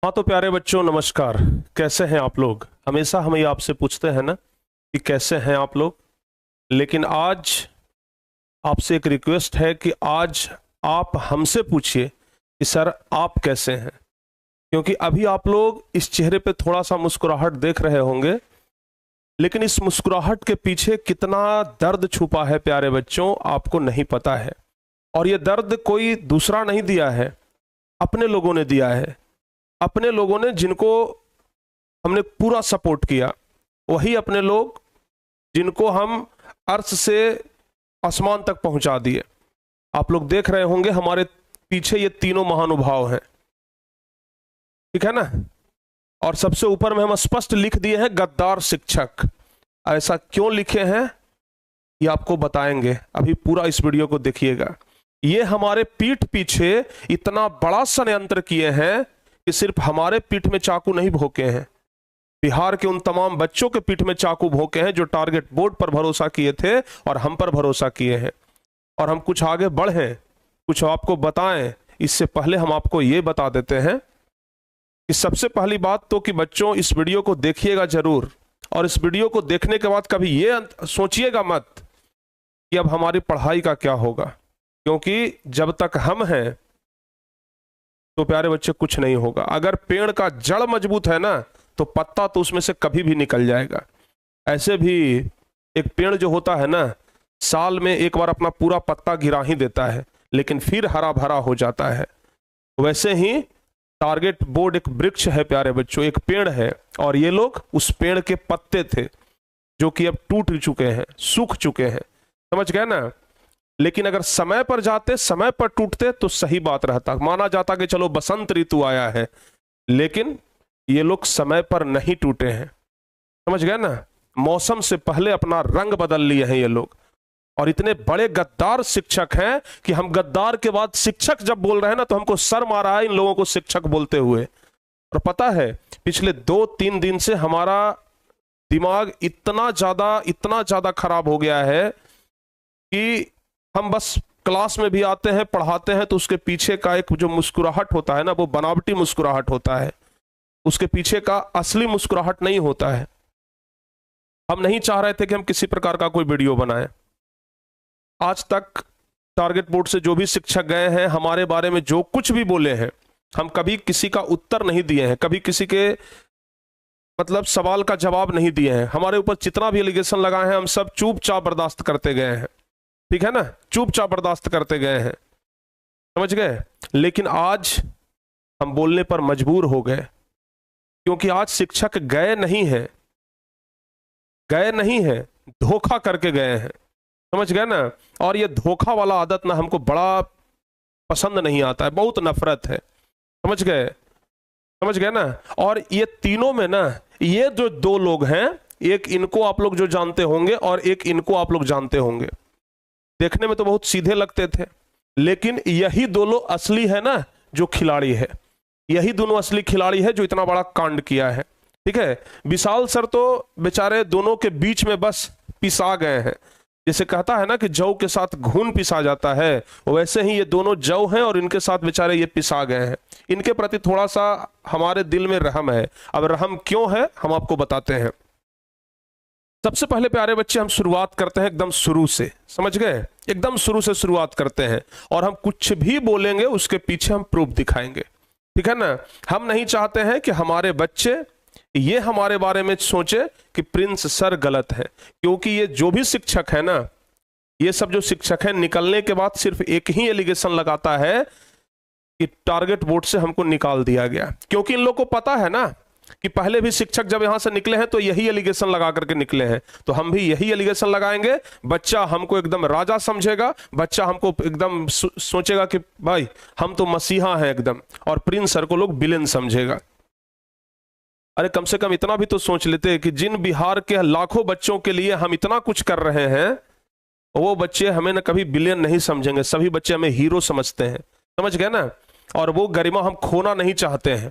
हाँ तो प्यारे बच्चों नमस्कार। कैसे हैं आप लोग? हमेशा हम ये आपसे पूछते हैं ना कि कैसे हैं आप लोग। लेकिन आज आपसे एक रिक्वेस्ट है कि आज आप हमसे पूछिए कि सर आप कैसे हैं। क्योंकि अभी आप लोग इस चेहरे पे थोड़ा सा मुस्कुराहट देख रहे होंगे, लेकिन इस मुस्कुराहट के पीछे कितना दर्द छुपा है प्यारे बच्चों, आपको नहीं पता है। और ये दर्द कोई दूसरा नहीं दिया है, अपने लोगों ने दिया है। अपने लोगों ने जिनको हमने पूरा सपोर्ट किया, वही अपने लोग जिनको हम अर्श से आसमान तक पहुंचा दिए। आप लोग देख रहे होंगे हमारे पीछे ये तीनों महानुभाव हैं, ठीक है ना। और सबसे ऊपर में हम स्पष्ट लिख दिए हैं गद्दार शिक्षक। ऐसा क्यों लिखे हैं ये आपको बताएंगे, अभी पूरा इस वीडियो को देखिएगा। ये हमारे पीठ पीछे इतना बड़ा षड्यंत्र किए हैं कि सिर्फ हमारे पीठ में चाकू नहीं भोंके हैं, बिहार के उन तमाम बच्चों के पीठ में चाकू भोंके हैं जो टारगेट बोर्ड पर भरोसा किए थे और हम पर भरोसा किए हैं। और हम कुछ आगे बढ़ें, कुछ आपको बताएं, इससे पहले हम आपको ये बता देते हैं कि सबसे पहली बात तो कि बच्चों इस वीडियो को देखिएगा जरूर। और इस वीडियो को देखने के बाद कभी ये सोचिएगा मत कि अब हमारी पढ़ाई का क्या होगा, क्योंकि जब तक हम हैं तो प्यारे बच्चे कुछ नहीं होगा। अगर पेड़ का जड़ मजबूत है ना तो पत्ता तो उसमें से कभी भी निकल जाएगा। ऐसे भी एक पेड़ जो होता है ना, साल में एक बार अपना पूरा पत्ता गिरा ही देता है, लेकिन फिर हरा भरा हो जाता है। वैसे ही टारगेट बोर्ड एक वृक्ष है प्यारे बच्चों, एक पेड़ है। और ये लोग उस पेड़ के पत्ते थे जो कि अब टूट चुके हैं, सूख चुके हैं, समझ गए ना। लेकिन अगर समय पर जाते, समय पर टूटते तो सही बात रहता, माना जाता कि चलो बसंत ऋतु आया है। लेकिन ये लोग समय पर नहीं टूटे हैं, समझ गए ना। मौसम से पहले अपना रंग बदल लिए हैं ये लोग। और इतने बड़े गद्दार शिक्षक हैं कि हम गद्दार के बाद शिक्षक जब बोल रहे हैं ना तो हमको शर्म आ रहा है इन लोगों को शिक्षक बोलते हुए। और पता है पिछले 2-3 दिन से हमारा दिमाग इतना ज्यादा खराब हो गया है कि हम बस क्लास में भी आते हैं, पढ़ाते हैं तो उसके पीछे का एक जो मुस्कुराहट होता है ना, वो बनावटी मुस्कुराहट होता है, उसके पीछे का असली मुस्कुराहट नहीं होता है। हम नहीं चाह रहे थे कि हम किसी प्रकार का कोई वीडियो बनाएं। आज तक टारगेट बोर्ड से जो भी शिक्षक गए हैं, हमारे बारे में जो कुछ भी बोले हैं, हम कभी किसी का उत्तर नहीं दिए हैं, कभी किसी के मतलब सवाल का जवाब नहीं दिए हैं। हमारे ऊपर जितना भी एलिगेशन लगाए हैं हम सब चुपचाप बर्दाश्त करते गए हैं, ठीक है ना, चुपचाप बर्दाश्त करते गए हैं, समझ गए। लेकिन आज हम बोलने पर मजबूर हो गए, क्योंकि आज शिक्षक गए नहीं है, धोखा करके गए हैं, समझ गए ना। और ये धोखा वाला आदत ना हमको बड़ा पसंद नहीं आता है, बहुत नफरत है, समझ गए ना। और ये तीनों में ना, ये जो दो लोग हैं, एक इनको आप लोग जो जानते होंगे और एक इनको आप लोग जानते होंगे। देखने में तो बहुत सीधे लगते थे, लेकिन यही दोनों असली है ना जो खिलाड़ी है, यही दोनों असली खिलाड़ी है जो इतना बड़ा कांड किया है, ठीक है। विशाल सर तो बेचारे दोनों के बीच में बस पिसा गए हैं। जैसे कहता है ना कि जौ के साथ घून पिसा जाता है, वैसे ही ये दोनों जौ हैं और इनके साथ बेचारे ये पिसा गए हैं। इनके प्रति थोड़ा सा हमारे दिल में रहम है। अब रहम क्यों है हम आपको बताते हैं। सबसे पहले प्यारे बच्चे हम शुरुआत करते हैं एकदम शुरू से, समझ गए, एकदम शुरू से शुरुआत करते हैं। और हम कुछ भी बोलेंगे उसके पीछे हम प्रूफ दिखाएंगे, ठीक है ना। हम नहीं चाहते हैं कि हमारे बच्चे ये हमारे बारे में सोचे कि प्रिंस सर गलत है, क्योंकि ये जो भी शिक्षक है ना, ये सब जो शिक्षक है निकलने के बाद सिर्फ एक ही एलिगेशन लगाता है कि टारगेट बोर्ड से हमको निकाल दिया गया। क्योंकि इन लोगों को पता है ना कि पहले भी शिक्षक जब यहां से निकले हैं तो यही एलिगेशन लगा करके निकले हैं, तो हम भी यही एलिगेशन लगाएंगे। बच्चा हमको एकदम राजा समझेगा, बच्चा हमको एकदम सोचेगा कि भाई हम तो मसीहा हैं एकदम, और प्रिंस सर को लोग विलेन समझेगा। अरे कम से कम इतना भी तो सोच लेते कि जिन बिहार के लाखों बच्चों के लिए हम इतना कुछ कर रहे हैं, वो बच्चे हमें ना कभी विलेन नहीं समझेंगे, सभी बच्चे हमें हीरो समझते हैं, समझ गए ना। और वो गरिमा हम खोना नहीं चाहते हैं,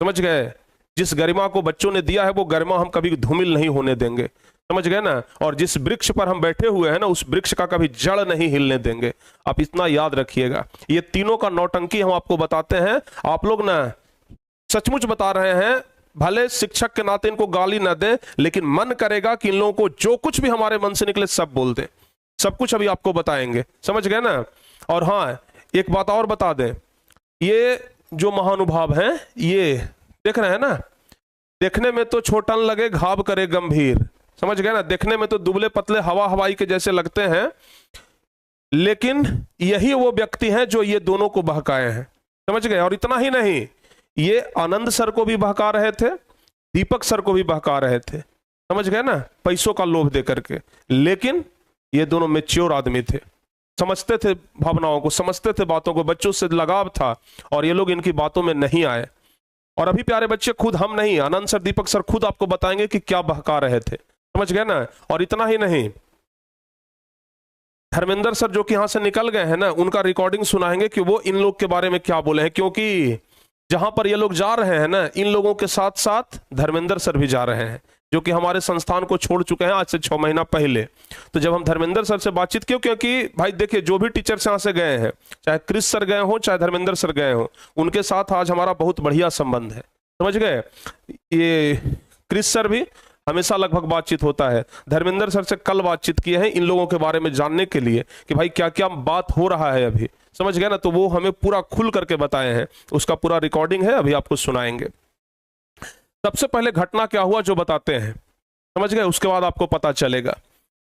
समझ गए। जिस गरिमा को बच्चों ने दिया है वो गरिमा हम कभी धूमिल नहीं होने देंगे, समझ गए ना। और जिस वृक्ष पर हम बैठे हुए हैं ना, उस वृक्ष का कभी जड़ नहीं हिलने देंगे, आप इतना याद रखिएगा। ये तीनों का नौटंकी हम आपको बताते हैं। आप लोग ना सचमुच बता रहे हैं, भले शिक्षक के नाते इनको गाली ना दें, लेकिन मन करेगा कि इन लोगों को जो कुछ भी हमारे मन से निकले सब बोल दें। सब कुछ अभी आपको बताएंगे, समझ गए ना। और हाँ, एक बात और बता दें, ये जो महानुभाव हैं, ये देख रहे हैं ना, देखने में तो छोटा न लगे घाव करे गंभीर, समझ गए ना। देखने में तो दुबले पतले हवा हवाई के जैसे लगते हैं, लेकिन यही वो व्यक्ति हैं जो ये दोनों को बहकाए हैं, समझ गए। और इतना ही नहीं, ये आनंद सर को भी बहका रहे थे, दीपक सर को भी बहका रहे थे, समझ गए ना, पैसों का लोभ दे करके। लेकिन ये दोनों मैच्योर आदमी थे, समझते थे भावनाओं को, समझते थे बातों को, बच्चों से लगाव था, और ये लोग इनकी बातों में नहीं आए। और अभी प्यारे बच्चे, खुद हम नहीं, आनंद सर, दीपक सर खुद आपको बताएंगे कि क्या बहका रहे थे, समझ गए ना। और इतना ही नहीं, धर्मेंद्र सर जो कि यहां से निकल गए हैं ना, उनका रिकॉर्डिंग सुनाएंगे कि वो इन लोग के बारे में क्या बोले हैं। क्योंकि जहां पर ये लोग जा रहे हैं ना, इन लोगों के साथ साथ धर्मेंद्र सर भी जा रहे हैं, जो कि हमारे संस्थान को छोड़ चुके हैं आज से 6 महीना पहले। तो जब हम धर्मेंद्र सर से बातचीत की, क्योंकि भाई देखिए, जो भी टीचर्स यहाँ से गए हैं, चाहे क्रिस सर गए हो, चाहे धर्मेंद्र सर गए हो, उनके साथ आज हमारा बहुत बढ़िया संबंध है, समझ गए। ये क्रिस सर भी हमेशा लगभग बातचीत होता है। धर्मेंद्र सर से कल बातचीत किए हैं इन लोगों के बारे में जानने के लिए कि भाई क्या क्या बात हो रहा है अभी, समझ गए ना। तो वो हमें पूरा खुल करके बताए हैं, उसका पूरा रिकॉर्डिंग है, अभी आपको सुनाएंगे। सबसे पहले घटना क्या हुआ जो बताते हैं, समझ गए, उसके बाद आपको पता चलेगा।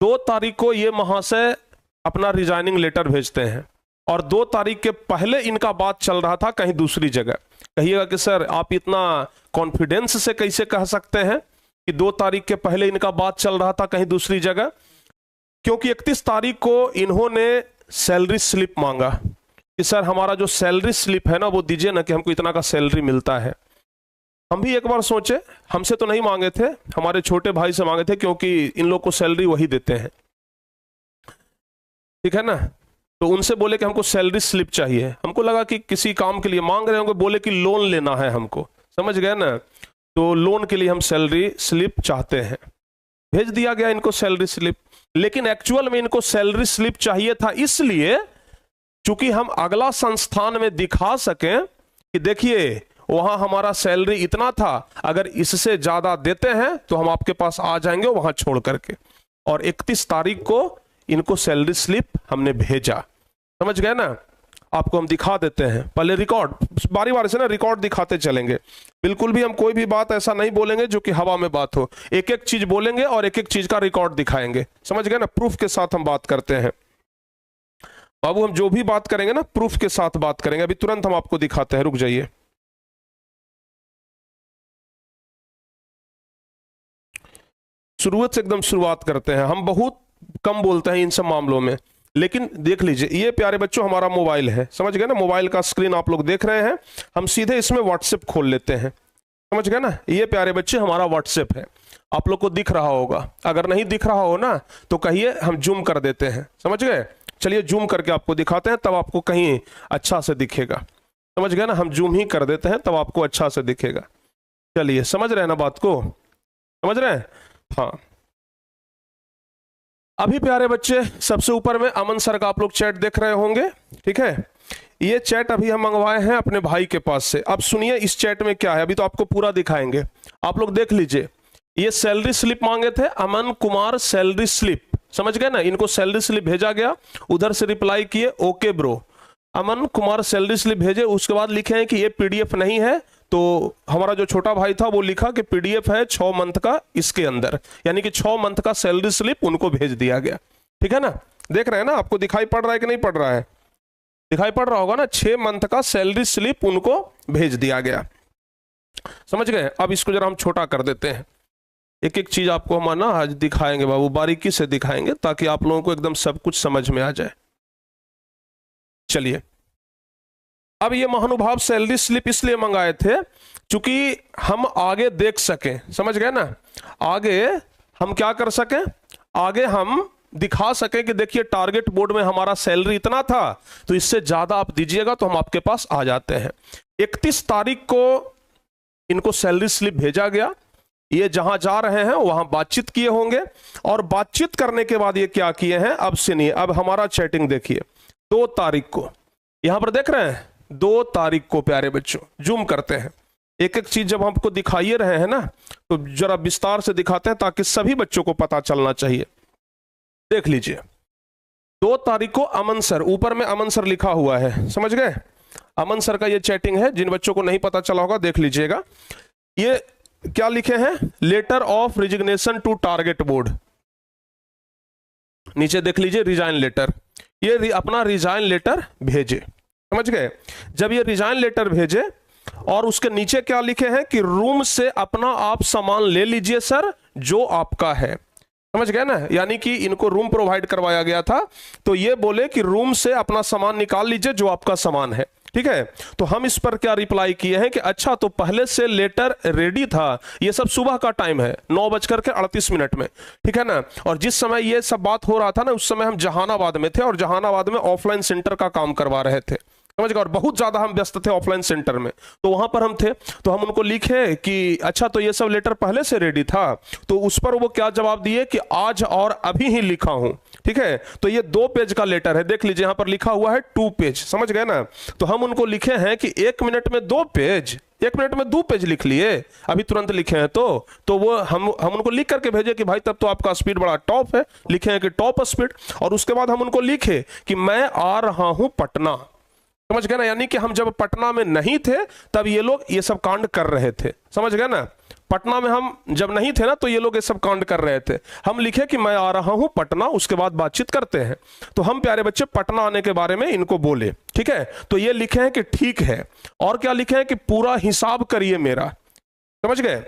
2 तारीख को ये महाशय अपना रिजाइनिंग लेटर भेजते हैं, और 2 तारीख के पहले इनका बात चल रहा था कहीं दूसरी जगह। कहिएगा कि सर आप इतना कॉन्फिडेंस से कैसे कह सकते हैं कि 2 तारीख के पहले इनका बात चल रहा था कहीं दूसरी जगह। क्योंकि 31 तारीख को इन्होंने सैलरी स्लिप मांगा कि सर हमारा जो सैलरी स्लिप है ना, वो दीजिए ना कि हमको इतना का सैलरी मिलता है। हम भी एक बार सोचे, हमसे तो नहीं मांगे थे, हमारे छोटे भाई से मांगे थे, क्योंकि इन लोग को सैलरी वही देते हैं, ठीक है ना। तो उनसे बोले कि हमको सैलरी स्लिप चाहिए। हमको लगा कि किसी काम के लिए मांग रहे होंगे, बोले कि लोन लेना है हमको, समझ गए ना। तो लोन के लिए हम सैलरी स्लिप चाहते हैं। भेज दिया गया इनको सैलरी स्लिप, लेकिन एक्चुअल में इनको सैलरी स्लिप चाहिए था इसलिए चूंकि हम अगला संस्थान में दिखा सकें कि देखिए वहां हमारा सैलरी इतना था, अगर इससे ज्यादा देते हैं तो हम आपके पास आ जाएंगे वहां छोड़ करके। और 31 तारीख को इनको सैलरी स्लिप हमने भेजा, समझ गए ना। आपको हम दिखा देते हैं, पहले रिकॉर्ड, बारी बारी से ना रिकॉर्ड दिखाते चलेंगे। बिल्कुल भी हम कोई भी बात ऐसा नहीं बोलेंगे जो कि हवा में बात हो, एक एक चीज बोलेंगे और एक एक चीज का रिकॉर्ड दिखाएंगे, समझ गए ना। प्रूफ के साथ हम बात करते हैं बाबू, हम जो भी बात करेंगे ना प्रूफ के साथ बात करेंगे। अभी तुरंत हम आपको दिखाते हैं, रुक जाइए। शुरुआत से एकदम शुरुआत करते हैं। हम बहुत कम बोलते हैं इन सब मामलों में, लेकिन देख लीजिए, ये प्यारे बच्चों हमारा मोबाइल है, समझ गए ना। मोबाइल का स्क्रीन आप लोग देख रहे हैं, हम सीधे इसमें व्हाट्सएप खोल लेते हैं, समझ गए ना। ये प्यारे बच्चे हमारा व्हाट्सएप है, आप लोग को दिख रहा होगा। अगर नहीं दिख रहा हो ना तो कहिए, हम जूम कर देते हैं, समझ गए। चलिए जूम करके आपको दिखाते हैं, तब आपको कहीं अच्छा से दिखेगा, समझ गए ना। हम जूम ही कर देते हैं, तब आपको अच्छा से दिखेगा। चलिए, समझ रहे हैं ना बात को, समझ रहे हैं। हाँ, अभी प्यारे बच्चे सबसे ऊपर में अमन सर का आप लोग चैट देख रहे होंगे, ठीक है। ये चैट अभी हम मंगवाए हैं अपने भाई के पास से। अब सुनिए इस चैट में क्या है, अभी तो आपको पूरा दिखाएंगे, आप लोग देख लीजिए। ये सैलरी स्लिप मांगे थे, अमन कुमार सैलरी स्लिप, समझ गए ना। इनको सैलरी स्लिप भेजा गया, उधर से रिप्लाई किए okay bro, Aman Kumar salary slip भेजे। उसके बाद लिखे हैं कि ये पीडीएफ नहीं है, तो हमारा जो छोटा भाई था वो लिखा कि पीडीएफ है 6 मंथ का इसके अंदर, यानी कि 6 मंथ का सैलरी स्लिप उनको भेज दिया गया, ठीक है ना। देख रहे हैं ना, आपको दिखाई पड़ रहा है कि नहीं पड़ रहा है, दिखाई पड़ रहा होगा ना। 6 मंथ का सैलरी स्लिप उनको भेज दिया गया, समझ गए। अब इसको जरा हम छोटा कर देते हैं, एक एक चीज आपको हम ना आज दिखाएंगे बाबू, बारीकी से दिखाएंगे, ताकि आप लोगों को एकदम सब कुछ समझ में आ जाए। चलिए, अब ये महानुभाव सैलरी स्लिप इसलिए मंगाए थे क्योंकि हम आगे देख सकें, समझ गए ना। आगे हम क्या कर सकें, आगे हम दिखा सकें कि देखिए टारगेट बोर्ड में हमारा सैलरी इतना था, तो इससे ज्यादा आप दीजिएगा तो हम आपके पास आ जाते हैं। 31 तारीख को इनको सैलरी स्लिप भेजा गया। ये जहां जा रहे हैं वहां बातचीत किए होंगे, और बातचीत करने के बाद ये क्या किए हैं अब सुनिए। अब हमारा चैटिंग देखिए, 2 तारीख को यहां पर देख रहे हैं, 2 तारीख को प्यारे बच्चों, जूम करते हैं, एक एक चीज जब हमको दिखाइए रहे हैं ना, तो जरा विस्तार से दिखाते हैं ताकि सभी बच्चों को पता चलना चाहिए। देख लीजिए, 2 तारीख को अमन सर, ऊपर में अमन सर लिखा हुआ है, समझ गए? अमन सर का ये चैटिंग है, जिन बच्चों को नहीं पता चला होगा देख लीजिएगा। ये क्या लिखे हैं? Letter of resignation to target board. नीचे देख लीजिए, रिजाइन लेटर। ये अपना रिजाइन लेटर भेजे, समझ गए? जब ये रिजाइन लेटर भेजे और उसके नीचे क्या लिखे हैं कि रूम से अपना आप सामान ले लीजिए सर, जो आपका है, समझ गए ना? यानी कि इनको रूम प्रोवाइड करवाया गया था, तो ये बोले कि रूम से अपना सामान निकाल लीजिए, जो आपका सामान है, ठीक है? तो हम इस पर क्या रिप्लाई किए हैं कि अच्छा, तो पहले से लेटर रेडी था। ये सब सुबह का टाइम है, 9:38 में, ठीक है ना? और जिस समय ये सब बात हो रहा था ना, उस समय हम जहानाबाद में थे और जहानाबाद में ऑफलाइन सेंटर का काम करवा रहे थे, समझ गए? और बहुत ज्यादा हम व्यस्त थे ऑफलाइन सेंटर में, तो वहां पर हम थे। तो हम उनको लिखे कि अच्छा, तो ये सब लेटर पहले से रेडी था। तो उस पर वो क्या जवाब दिए कि आज और अभी ही लिखा हूं, ठीक है? तो ये 2 पेज का लेटर है, देख लीजिए, यहां पर लिखा हुआ है 2 पेज, समझ गए ना? तो हम उनको लिखे हैं कि 1 मिनट में 2 पेज, 1 मिनट में 2 पेज लिख लिए, अभी तुरंत लिखे हैं। तो वो हम उनको लिख करके भेजे कि भाई तब तो आपका स्पीड बड़ा टॉप है, लिखे हैं कि टॉप स्पीड। और उसके बाद हम उनको लिखे कि मैं आ रहा हूं पटना, समझ गए ना? यानी कि हम जब पटना में नहीं थे तब ये लोग ये सब कांड कर रहे थे, समझ गए ना? पटना में हम जब नहीं थे ना, तो ये लोग ये सब कांड कर रहे थे। हम लिखे कि मैं आ रहा हूं पटना, उसके बाद बातचीत करते हैं। तो हम प्यारे बच्चे पटना आने के बारे में इनको बोले, ठीक है? तो ये लिखे हैं कि ठीक है, और क्या लिखे हैं कि पूरा हिसाब करिए मेरा, समझ गए?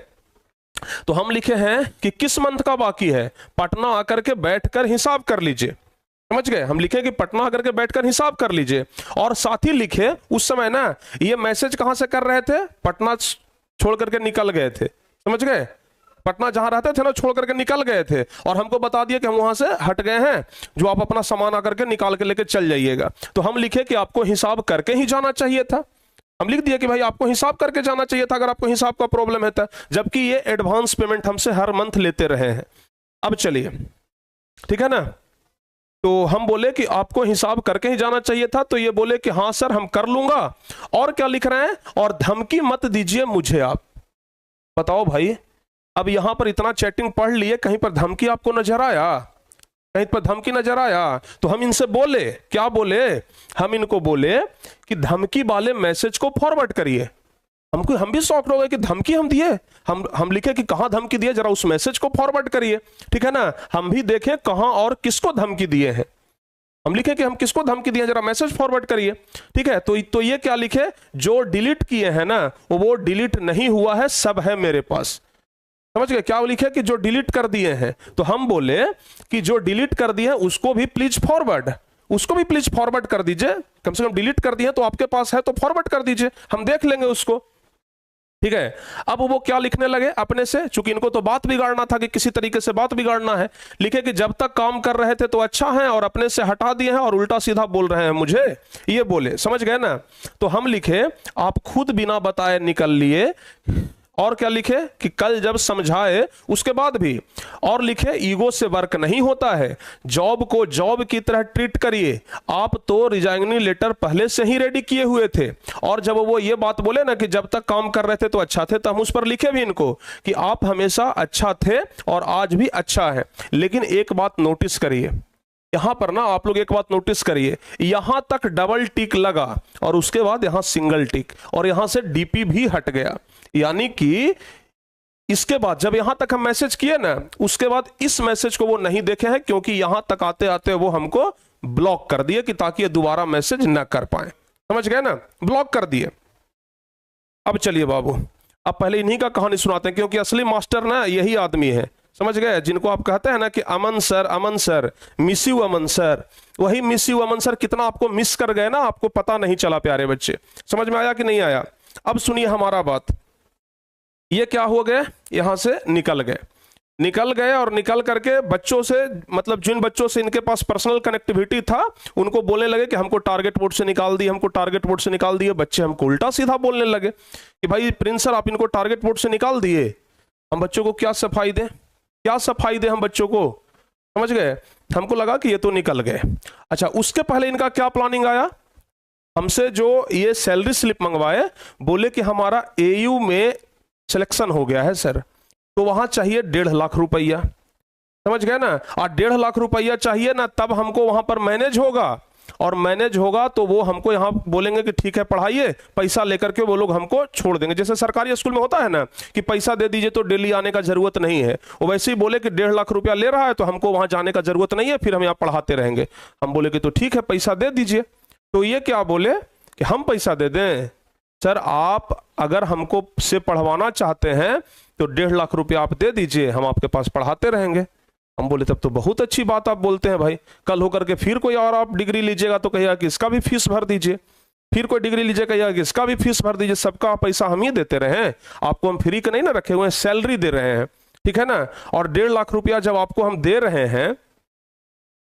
तो हम लिखे हैं कि किस मंथ का बाकी है, पटना आकर के बैठकर हिसाब कर लीजिए, समझ गए? हम लिखे कि पटना आकर के बैठकर हिसाब कर लीजिए। और साथ ही लिखे, उस समय ना ये मैसेज कहां से कर रहे थे? पटना छोड़ करके निकल गए थे, समझ गए? पटना जहां रहते थे ना, छोड़ करके निकल गए थे, और हमको बता दिया कि हम वहां से हट गए हैं, जो आप अपना सामान आकर के निकाल के लेके चल जाइएगा। तो हम लिखे कि आपको हिसाब करके ही जाना चाहिए था। हम लिख दिए कि भाई आपको हिसाब करके जाना चाहिए था, अगर आपको हिसाब का प्रॉब्लम है तो। जबकि ये एडवांस पेमेंट हमसे हर मंथ लेते रहे हैं। अब चलिए, ठीक है ना? तो हम बोले कि आपको हिसाब करके ही जाना चाहिए था, तो ये बोले कि हाँ सर, हम कर लूंगा। और क्या लिख रहे हैं? और धमकी मत दीजिए मुझे आप। बताओ भाई, अब यहां पर इतना चैटिंग पढ़ लिए, कहीं पर धमकी आपको नजर आया? कहीं पर धमकी नजर आया? तो हम इनसे बोले, क्या बोले? हम इनको बोले कि धमकी वाले मैसेज को फॉरवर्ड करिए। हम भी शॉक्ड हो गए कि धमकी हम दिए। हम लिखे कि कहां धमकी दिए, जरा उस मैसेज को फॉरवर्ड करिए, ठीक है ना? हम भी देखें कहां और किसको धमकी दिए हैं। हम लिखे कि हम किसको धमकी दिए, जरा मैसेज फॉरवर्ड करिए, ठीक है? तो ये क्या लिखे? जो डिलीट किए हैं ना, वो डिलीट नहीं हुआ है, सब है मेरे पास, समझ गए? क्या लिखे कि जो डिलीट कर दिए हैं। तो हम बोले कि जो डिलीट कर दिए हैं उसको भी प्लीज फॉरवर्ड, उसको भी प्लीज फॉरवर्ड कर दीजिए। कम से कम डिलीट कर दिए तो आपके पास है, तो फॉरवर्ड कर दीजिए, हम देख लेंगे उसको, ठीक है? अब वो क्या लिखने लगे अपने से, चूंकि इनको तो बात बिगाड़ना था कि किसी तरीके से बात बिगाड़ना है, लिखे कि जब तक काम कर रहे थे तो अच्छा है, और अपने से हटा दिए हैं और उल्टा सीधा बोल रहे हैं मुझे, ये बोले, समझ गए ना? तो हम लिखे आप खुद बिना बताए निकल लिए। और क्या लिखे कि कल जब समझाए उसके बाद भी। और लिखे ईगो से वर्क नहीं होता है, जॉब को जॉब की तरह ट्रीट करिए। आप तो रिजाइनिंग लेटर पहले से ही रेडी किए हुए थे, और जब वो ये बात बोले ना कि जब तक काम कर रहे थे तो अच्छा थे, तो हम उस पर लिखे भी इनको कि आप हमेशा अच्छा थे और आज भी अच्छा है। लेकिन एक बात नोटिस करिए, यहां पर ना आप लोग एक बात नोटिस करिए, यहां तक डबल टिक लगा और उसके बाद यहां सिंगल टिक, और यहां से डीपी भी हट गया। यानी कि इसके बाद जब यहां तक हम मैसेज किए ना, उसके बाद इस मैसेज को वो नहीं देखे हैं, क्योंकि यहां तक आते आते वो हमको ब्लॉक कर दिए कि ताकि ये दोबारा मैसेज ना कर पाए, समझ गए ना? ब्लॉक कर दिए। अब चलिए बाबू, अब पहले इन्हीं का कहानी सुनाते हैं, क्योंकि असली मास्टर ना यही आदमी है, समझ गए? जिनको आप कहते हैं ना कि Aman sir, miss you Aman sir, वही मिस यू अमन सर कितना आपको मिस कर गए ना, आपको पता नहीं चला। प्यारे बच्चे, समझ में आया कि नहीं आया? अब सुनिए हमारा बात। ये क्या हो गए, यहां से निकल गए और निकल करके बच्चों से, मतलब जिन बच्चों से इनके पास पर्सनल कनेक्टिविटी था, उनको बोलने लगे कि हमको टारगेट बोर्ड से निकाल दिए, हमको टारगेट बोर्ड से निकाल दिए। बच्चे हमको उल्टा सीधा बोलने लगे कि भाई प्रिंस सर, आप इनको टारगेट बोर्ड से निकाल दिए, हम बच्चों को क्या सफाई दें, क्या सफाई दें हम बच्चों को, समझ गए? हमको लगा कि ये तो निकल गए। अच्छा, उसके पहले इनका क्या प्लानिंग आया? हमसे जो ये सैलरी स्लिप मंगवाए, बोले कि हमारा एयू में सिलेक्शन हो गया है सर, तो वहां चाहिए 1.5 लाख रुपया। समझ गए ना? और 1.5 लाख रुपया चाहिए ना, तब हमको वहां पर मैनेज होगा, और मैनेज होगा तो वो हमको यहाँ बोलेंगे कि ठीक है पढ़ाइए, पैसा लेकर के वो लोग हमको छोड़ देंगे। जैसे सरकारी स्कूल में होता है ना कि पैसा दे दीजिए तो डेली आने का जरूरत नहीं है, वो वैसे ही बोले कि 1.5 लाख रुपया ले रहा है तो हमको वहां जाने का जरूरत नहीं है, फिर हम यहाँ पढ़ाते रहेंगे। हम बोले कि तो ठीक है पैसा दे दीजिए। तो ये क्या बोले कि हम पैसा दे दें? सर आप अगर हमको से पढ़वाना चाहते हैं तो 1.5 लाख रुपया आप दे दीजिए, हम आपके पास पढ़ाते रहेंगे। हम बोले तब तो बहुत अच्छी बात आप बोलते हैं भाई, कल होकर के फिर कोई और आप डिग्री लीजिएगा तो कहिएगा कि इसका भी फीस भर दीजिए, फिर कोई डिग्री लीजिए कहिएगा कि इसका भी फीस भर दीजिए, सबका पैसा हम ही देते रहे हैं, आपको हम फ्री का नहीं ना रखे हुए हैं, सैलरी दे रहे हैं, ठीक है ना। और 1.5 लाख रुपया जब आपको हम दे रहे हैं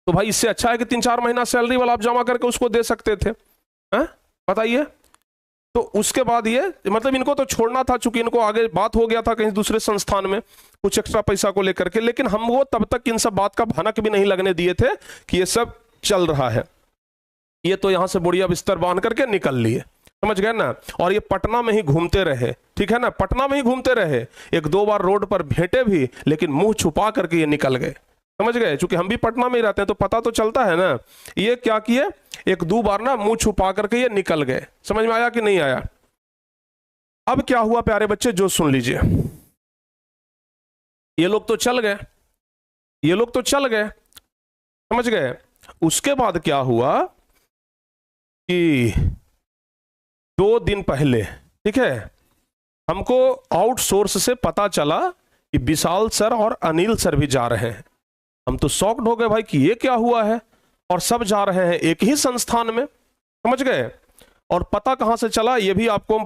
तो भाई इससे अच्छा है कि 3-4 महीना सैलरी वाला आप जमा करके उसको दे सकते थे, बताइए। तो उसके बाद ये मतलब इनको तो छोड़ना था, चूंकि इनको आगे बात हो गया था कहीं दूसरे संस्थान में कुछ एक्स्ट्रा पैसा को लेकर के, लेकिन हम वो तब तक इन सब बात का भनक भी नहीं लगने दिए थे कि ये सब चल रहा है। ये तो यहां से बुढ़िया बिस्तर बांध करके निकल लिए, समझ गए ना। और ये पटना में ही घूमते रहे, ठीक है ना, पटना में ही घूमते रहे, 1-2 बार रोड पर भेंटे भी, लेकिन मुंह छुपा करके ये निकल गए, समझ गए। चूंकि हम भी पटना में ही रहते हैं तो पता तो चलता है ना। ये क्या किए, 1-2 बार ना मुंह छुपा करके ये निकल गए। समझ में आया कि नहीं आया? अब क्या हुआ प्यारे बच्चे, जो सुन लीजिए। ये लोग तो चल गए, ये लोग तो चल गए, समझ गए। उसके बाद क्या हुआ कि 2 दिन पहले, ठीक है, हमको आउटसोर्स से पता चला कि विशाल सर और अनिल सर भी जा रहे हैं। हम तो शॉक्ड हो गए भाई कि ये क्या हुआ है, और सब जा रहे हैं एक ही संस्थान में, समझ गए। और पता कहां से चला ये भी आपको हम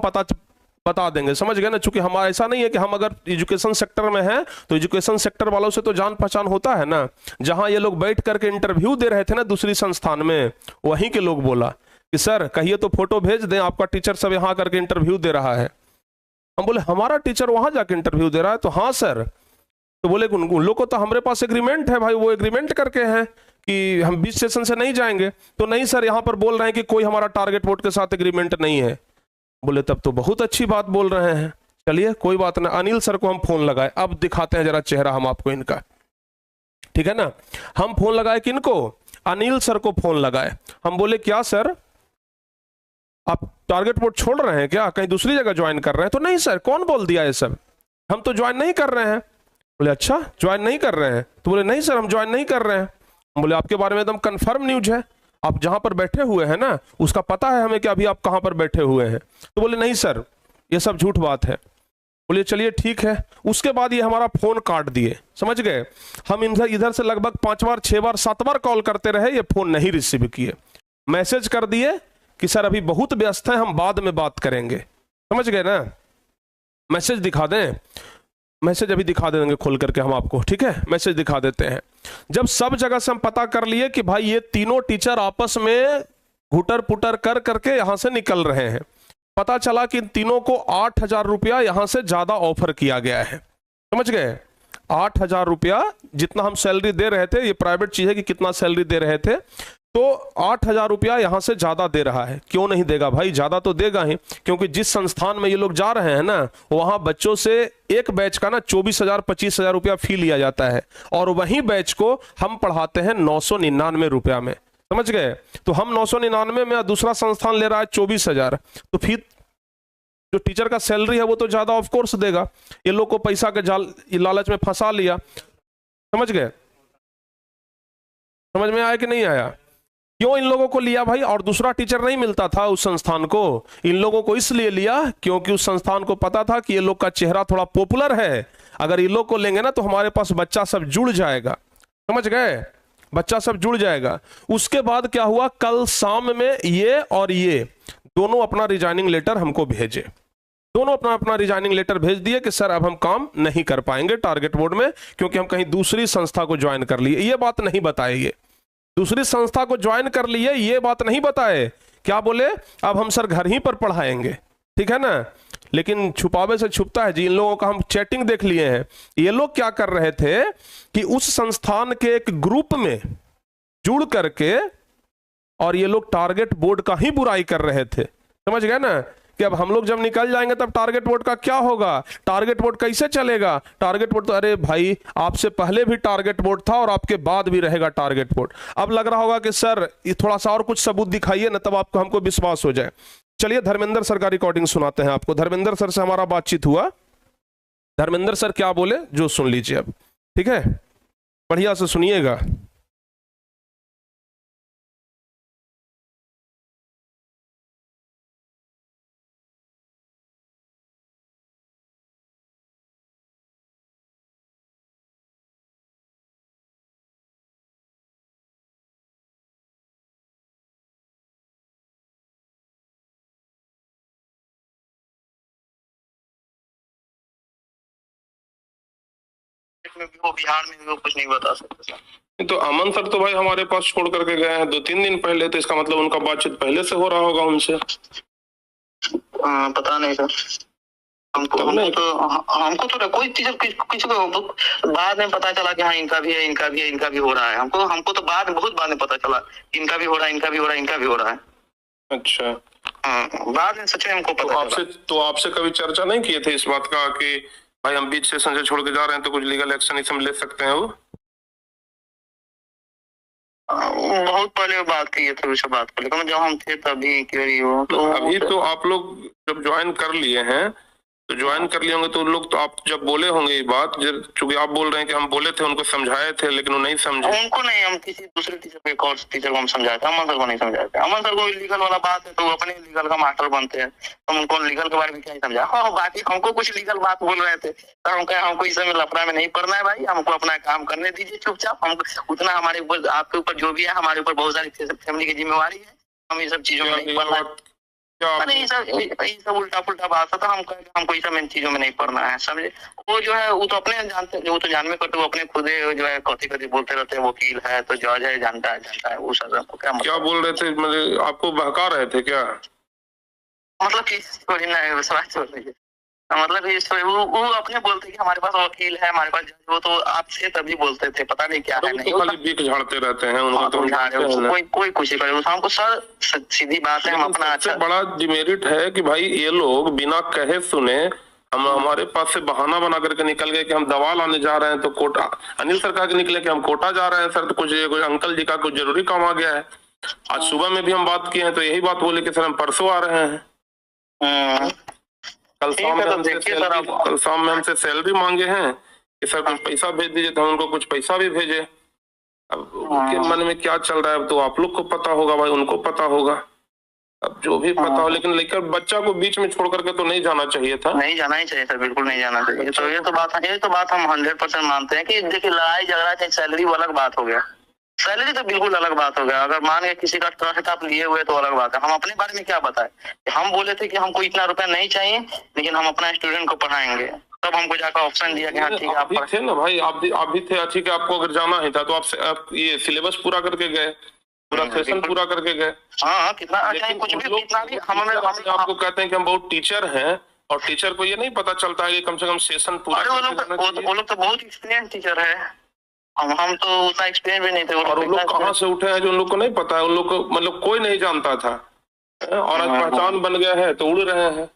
बता देंगे, समझ गए ना। चूंकि हमारा ऐसा नहीं है कि हम अगर एजुकेशन सेक्टर में हैं तो एजुकेशन सेक्टर वालों से तो जान पहचान होता है ना। जहां ये लोग बैठ करके इंटरव्यू दे रहे थे ना दूसरी संस्थान में, वहीं के लोग बोला कि सर कहिए तो फोटो भेज दें, आपका टीचर सब यहाँ करके इंटरव्यू दे रहा है। हम बोले हमारा टीचर वहां जाके इंटरव्यू दे रहा है? तो हाँ सर। तो बोले उन लोग को तो हमारे पास एग्रीमेंट है भाई, वो एग्रीमेंट करके हैं कि हम बीच सेशन से नहीं जाएंगे। तो नहीं सर, यहाँ पर बोल रहे हैं कि कोई हमारा टारगेट बोर्ड के साथ एग्रीमेंट नहीं है। बोले तब तो बहुत अच्छी बात बोल रहे हैं, चलिए कोई बात ना। अनिल सर को हम फोन लगाए, अब दिखाते हैं जरा चेहरा हम आपको इनका, ठीक है ना। हम फोन लगाए किनको? अनिल सर को फोन लगाए। हम बोले क्या सर आप टारगेट बोर्ड छोड़ रहे हैं क्या, कहीं दूसरी जगह ज्वाइन कर रहे हैं? तो नहीं सर, कौन बोल दिया ये सब, हम तो ज्वाइन नहीं कर रहे हैं। बोले अच्छा ज्वाइन नहीं कर रहे हैं? तो बोले नहीं सर हम ज्वाइन नहीं कर रहे हैं। बोले आपके बारे में एकदम कंफर्म न्यूज है, आप जहां पर बैठे हुए हैं ना उसका पता है हमें कि अभी आप कहां पर बैठे हुए हैं? तो बोले नहीं सर ये सब झूठ बात है। बोले चलिए ठीक है। उसके बाद ये हमारा फोन काट दिए, समझ गए। हम इधर से लगभग 5 बार 6 बार 7 बार कॉल करते रहे, ये फोन नहीं रिसीव किए। मैसेज कर दिए कि सर अभी बहुत व्यस्त है, हम बाद में बात करेंगे, समझ गए ना। मैसेज दिखा दें, मैसेज अभी दिखा देंगे खोल करके हम आपको, ठीक है, मैसेज दिखा देते हैं। जब सब जगह से हम पता कर लिए कि भाई ये तीनों टीचर आपस में घुटर पुटर कर करके यहां से निकल रहे हैं, पता चला कि इन तीनों को 8,000 रुपया यहां से ज्यादा ऑफर किया गया है, समझ गए। 8,000 रुपया जितना हम सैलरी दे रहे थे, ये प्राइवेट चीज है कि कितना सैलरी दे रहे थे, तो 8,000 रुपया यहां से ज्यादा दे रहा है। क्यों नहीं देगा भाई, ज्यादा तो देगा ही, क्योंकि जिस संस्थान में ये लोग जा रहे हैं ना वहां बच्चों से एक बैच का ना 24,000 25,000 रुपया फी लिया जाता है, और वहीं बैच को हम पढ़ाते हैं 999 रुपया में, समझ गए। तो हम 999 में, दूसरा संस्थान ले रहा है 24,000, तो फिर जो टीचर का सैलरी है वो तो ज्यादा ऑफ कोर्स देगा। ये लोग को पैसा के जाल लालच में फंसा लिया, समझ गए। समझ में आया कि नहीं आया? क्यों इन लोगों को लिया भाई? और दूसरा टीचर नहीं मिलता था उस संस्थान को, इन लोगों को इसलिए लिया क्योंकि उस संस्थान को पता था कि ये लोग का चेहरा थोड़ा पॉपुलर है, अगर ये लोग को लेंगे ना तो हमारे पास बच्चा सब जुड़ जाएगा, समझ गए, बच्चा सब जुड़ जाएगा। उसके बाद क्या हुआ, कल शाम में ये और ये दोनों अपना रिजाइनिंग लेटर हमको भेजे, दोनों अपना अपना रिजाइनिंग लेटर भेज दिए कि सर अब हम काम नहीं कर पाएंगे टारगेट बोर्ड में, क्योंकि हम कहीं दूसरी संस्था को ज्वाइन कर लिए। ये बात नहीं बताएंगे, दूसरी संस्था को ज्वाइन कर लिए, ये बात नहीं बताए। क्या बोले, अब हम सर घर ही पर पढ़ाएंगे, ठीक है ना। लेकिन छुपावे से छुपता है जी, इन लोगों का हम चैटिंग देख लिए हैं। ये लोग क्या कर रहे थे कि उस संस्थान के एक ग्रुप में जुड़ करके और ये लोग टारगेट बोर्ड का ही बुराई कर रहे थे। समझ गए ना कि अब हम लोग जब निकल जाएंगे तब टारगेट बोर्ड का क्या होगा, टारगेट बोर्ड कैसे चलेगा। टारगेट बोर्ड तो अरे भाई आपसे पहले भी टारगेट बोर्ड था और आपके बाद भी रहेगा टारगेट बोर्ड। अब लग रहा होगा कि सर ये थोड़ा सा और कुछ सबूत दिखाइए ना, तब आपको हमको विश्वास हो जाए। चलिए धर्मेंद्र सर का रिकॉर्डिंग सुनाते हैं आपको। धर्मेंद्र सर से हमारा बातचीत हुआ, धर्मेंद्र सर क्या बोले जो सुन लीजिए अब, ठीक है, बढ़िया से सुनिएगा। में भी हो, बिहार में भी हो, कुछ नहीं बता सकते। तो अमन सर तो भाई हमारे पास छोड़ करके गए हैं 2-3 दिन पहले, तो इसका मतलब उनका बातचीत पहले से हो रहा होगा उनसे। पता नहीं सर, हमको तो कोई चीज किसी को बाद में पता चला कि हाँ इनका भी है, इनका भी है, इनका भी हो रहा है। हमको तो बहुत बाद में पता चला इनका भी हो रहा है, इनका भी हो रहा है, इनका भी हो रहा है। अच्छा, बाद में सच में हमको पता तो आपसे कभी चर्चा नहीं किए थे इस बात का कि भाई हम बीच से संजय छोड़ के जा रहे हैं तो कुछ लीगल एक्शन इसमें ले सकते हैं? वो बहुत पहले बात की थे, उससे बात कर, लेकिन जब हम थे तभी की वो तो अभी तो आप लोग जब ज्वाइन कर लिए हैं तो ज्वाइन कर लिए होंगे तो उन लोग तो आप जब बोले होंगे ये बात, चूंकि आप बोल रहे हैं कि हम बोले थे उनको समझाए थे लेकिन वो नहीं समझे। उनको नहीं, हम किसी दूसरे टीचर को, एक और टीचर को हम समझाए थे, अमन सर को नहीं समझाए थे। अमन सर को लीगल वाला बात है तो वो अपने लीगल का मास्टर बनते हैं, हम उनको लीगल के बारे में क्या ही समझा। हाँ बाकी हमको कुछ लीगल बात बोल रहे थे तो हम कहे हमको इस समय लफड़ा में नहीं पड़ना है भाई, हमको अपना काम करने दीजिए चुपचाप। हम उतना हमारे ऊपर, आपके ऊपर जो भी है, हमारे ऊपर बहुत सारी फैमिली की जिम्मेवारी है, हम ये सब चीजों में नहीं पड़ना है। ये सब उल्टा पुल्टा बात था, हमको ये सब इन चीजों में नहीं पड़ना है, समझे। वो जो है वो तो अपने जानते, वो तो जानवे करते, वो अपने खुद जो है कथी कथी बोलते रहते हैं, वकील है तो जज है, जानता है वो सब क्या बोल रहे थे, मतलब आपको बहका रहे थे क्या? मतलब कि विश्वास छोड़ दीजिए, मतलब वो अपने बोलते कि हमारे पास वकील है, हमारे पास जज, वो तो आपसे तभी बोलते थे, पता नहीं क्या है। नहीं तो खाली बीक झाड़ते रहते हैं उनको, तो कोई कुछ ही करे, हमको सर सीधी बात है, हम अपना अच्छा बड़ा डिमेरिट है कि भाई ये लोग बिना कहे सुने हम हमारे पास से बहाना बना करके निकल गए कि हम दवा लाने जा रहे हैं, तो कोटा अनिल सर कहा के निकले कि हम कोटा जा रहे हैं सर, तो कुछ अंकल जी का कुछ जरूरी काम आ गया है। आज सुबह में भी हम बात किए हैं तो यही बात बोले कि सर हम परसों आ रहे हैं। कल शाम में हमसे सैलरी मांगे हैं कि सर कुछ पैसा भेज दीजिए, तो हम उनको कुछ पैसा भी भेजे। अब उनके मन में क्या चल रहा है अब तो आप लोग को पता होगा भाई, उनको पता होगा, अब जो भी पता हो, लेकिन लेकर बच्चा को बीच में छोड़ करके तो नहीं जाना चाहिए था। नहीं जाना ही चाहिए सर, बिल्कुल नहीं जाना चाहिए। तो ये तो बात हम 100% मानते हैं कि देखिए लड़ाई झगड़ा चाहे सैलरी वो अलग बात हो गया, सैलरी तो बिल्कुल अलग बात हो गया। अगर मान के किसी का ट्रस्ट आप लिए हुए तो अलग बात है। हम अपने बारे में क्या बताए, हम बोले थे कि हमको इतना रुपया नहीं चाहिए लेकिन हम अपना स्टूडेंट को पढ़ाएंगे, तब हमको जाकर ऑप्शन दिया कि हाँ ठीक है आप थे ना भाई, आप भी थे। अच्छी कि आपको अगर जाना ही था तो आप ये सिलेबस पूरा करके गए, पूरा सेशन पूरा करके गए। हाँ कितना अच्छा कुछ भी कितना भी हम आपको कहते हैं कि हम बहुत टीचर हैं और टीचर को ये नहीं पता चलता है कि कम से कम सेशन पूरा। वो लोग तो बहुत एक्सपीरियंस टीचर है, हम तो उतना एक्सपीरियंस भी नहीं थे। और उन लोग कहाँ से उठे हैं जो उन लोग को नहीं पता है, उन लोग को मतलब कोई नहीं जानता था, और आज पहचान बन गया है तो उड़ रहे हैं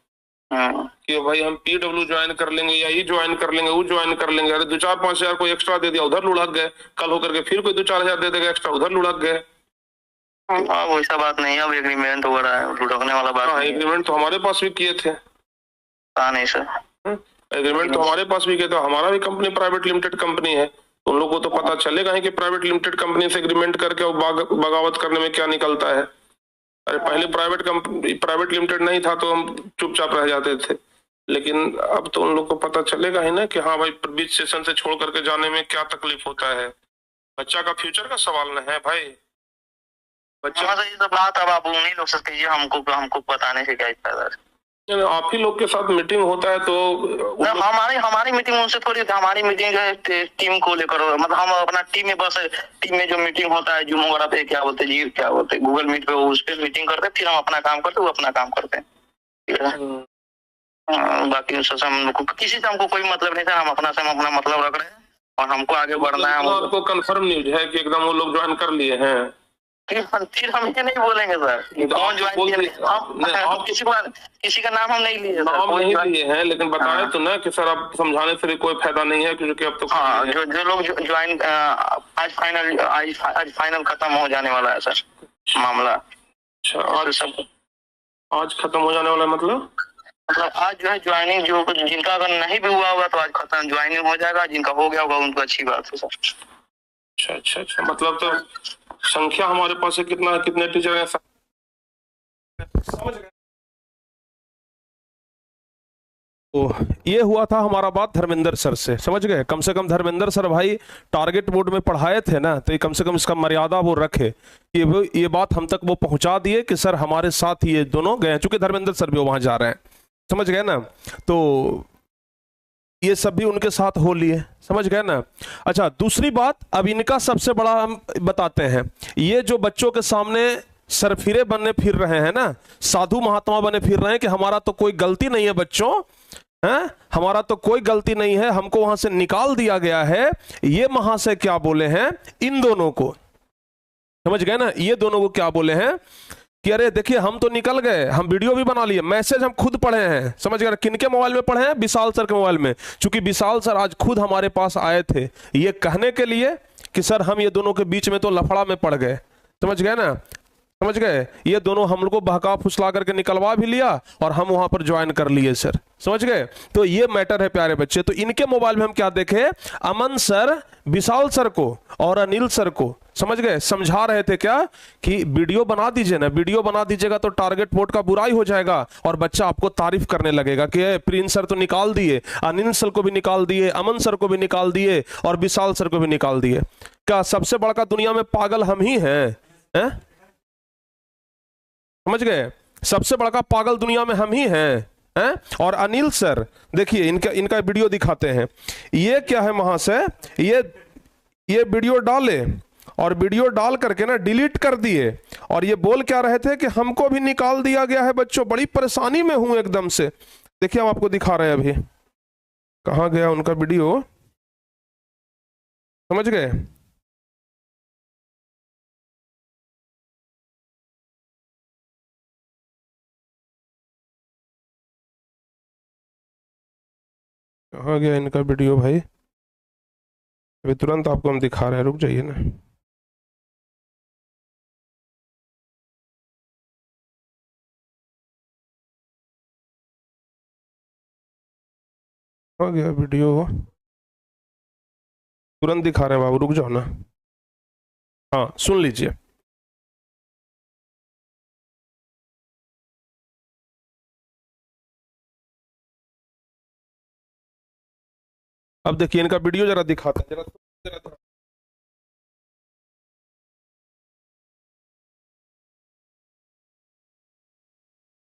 कि भाई हम PW ज्वाइन कर लेंगे या ये ज्वाइन कर लेंगे, वो ज्वाइन कर लेंगे। अरे 2-4-5 हजार को एक्स्ट्रा दे दिया, उधर लुढ़क गए, कल होकर के फिर कोई 2-4 हजार दे देगा एक्स्ट्रा, उधर लुढ़क गए। हाँ वैसा बात नहीं है, अब एग्रीमेंट हो रहा है, लुढ़कने वाला बात। हाँ एग्रीमेंट तो हमारे पास भी किए थे। नहीं सर, एग्रीमेंट तो हमारे पास भी किए थे, हमारा भी कंपनी प्राइवेट लिमिटेड कंपनी है, उन लोगों को तो पता चलेगा ही कि प्राइवेट लिमिटेड कंपनी से एग्रीमेंट करके बगावत करने में क्या निकलता है। अरे पहले प्राइवेट लिमिटेड नहीं था तो हम चुपचाप रह जाते थे, लेकिन अब तो उन लोग को पता चलेगा ही ना कि हाँ भाई बीच सेशन से छोड़ करके जाने में क्या तकलीफ होता है। बच्चा का फ्यूचर का सवाल न है भाई, बच्चा ये तो बात अब आप उन्हीं लोग से कहिए, हमको बताने से क्या फायदा है। आप ही लोग के साथ मीटिंग होता है तो हमारी मीटिंग उनसे थोड़ी, हमारी मीटिंग टीम को लेकर, मतलब हम अपना टीम में बस टीम में जो मीटिंग होता है जूम वगैरह पे, क्या बोलते हैं गूगल मीट पे, उस पे मीटिंग करते हैं, फिर हम अपना काम करते हैं, वो अपना काम करते हैं, ठीक है। बाकी उससे हम किसी से हमको कोई मतलब नहीं था, हम अपना से अपना मतलब रख रहे हैं और हमको आगे बढ़ना है। आपको कंफर्म न्यूज है कि एकदम वो लोग ज्वाइन कर लिए हैं? फिर हम ये नहीं बोलेंगे सर कि तो कौन आप ज्वाइन बोल किया। हम किसी का नाम हम नहीं लिए सर, नाम कोई नहीं ज्वाइन- लिए हैं, लेकिन बताएं तो ना कि सर आप समझाने से भी कोई फायदा नहीं है, क्योंकि अब तो हाँ, जो लोग ज्वाइन आज फाइनल खत्म हो जाने वाला है सर मामला। अच्छा, और सब आज खत्म हो जाने वाला है, मतलब आज जो है ज्वाइनिंग, जो जिनका अगर नहीं भी हुआ होगा तो आज खत्म ज्वाइनिंग हो जाएगा, जिनका हो गया होगा उनको अच्छी बात है सर। अच्छा अच्छा अच्छा, मतलब तो संख्या हमारे पास है कितना है, कितने टीचर हैं? समझ गए? तो ये हुआ था हमारा बात धर्मेंद्र सर से, समझ गए? कम से कम धर्मेंद्र सर भाई टारगेट बोर्ड में पढ़ाए थे ना, तो कम से कम इसका मर्यादा वो रखे, ये बात हम तक वो पहुंचा दिए कि सर हमारे साथ ये दोनों गए, चूंकि धर्मेंद्र सर भी वहां जा रहे हैं, समझ गए ना? तो ये सब भी उनके साथ हो लिए, समझ गए ना? अच्छा, दूसरी बात, अब इनका सबसे बड़ा हम बताते हैं, ये जो बच्चों के सामने सरफिरे बनने फिर रहे हैं ना, साधु महात्मा बने फिर रहे हैं कि हमारा तो कोई गलती नहीं है बच्चों, हैं? हमारा तो कोई गलती नहीं है, हमको वहां से निकाल दिया गया है, ये महाशय क्या बोले हैं इन दोनों को, समझ गए ना? ये दोनों को क्या बोले हैं कि अरे देखिए हम तो निकल गए, हम वीडियो भी बना लिए, मैसेज हम खुद पढ़े हैं, समझ गए? किनके मोबाइल में पढ़े हैं? विशाल सर के मोबाइल में, क्योंकि विशाल सर आज खुद हमारे पास आए थे ये कहने के लिए कि सर हम ये दोनों के बीच में तो लफड़ा में पड़ गए, समझ गए ना? समझ गए? ये दोनों हम लोग को बहका फुसला करके निकलवा भी लिया और हम वहां पर ज्वाइन कर लिए सर, समझ गए? तो ये मैटर है प्यारे बच्चे। तो इनके मोबाइल में हम क्या देखे? अमन सर विशाल सर को और अनिल सर को, समझ गए, समझा रहे थे क्या कि वीडियो बना दीजिए ना, वीडियो बना दीजिएगा तो टारगेट बोर्ड का बुराई हो जाएगा और बच्चा आपको तारीफ करने लगेगा कि प्रिंस सर तो निकाल दिए, अनिल सर को भी निकाल दिए, अमन सर को भी निकाल दिए और विशाल सर को भी निकाल दिए। क्या सबसे बड़ा दुनिया में पागल हम ही हैं? समझ गए? सबसे बड़ा पागल दुनिया में हम ही हैं? और अनिल सर देखिए, इनका वीडियो दिखाते हैं, ये क्या है महाशय, ये वीडियो डाले और वीडियो डाल करके ना डिलीट कर दिए और ये बोल क्या रहे थे कि हमको भी निकाल दिया गया है बच्चों, बड़ी परेशानी में हूं एकदम से। देखिए हम आपको दिखा रहे हैं, अभी कहां गया उनका वीडियो, समझ गए? कहाँ गया इनका वीडियो भाई? अभी तुरंत आपको हम दिखा रहे हैं, रुक जाइए ना। कहाँ गया वीडियो? तुरंत दिखा रहे हैं बाबू, रुक जाओ ना। हाँ सुन लीजिए। अब देखिए इनका वीडियो जरा दिखाते हैं, जरा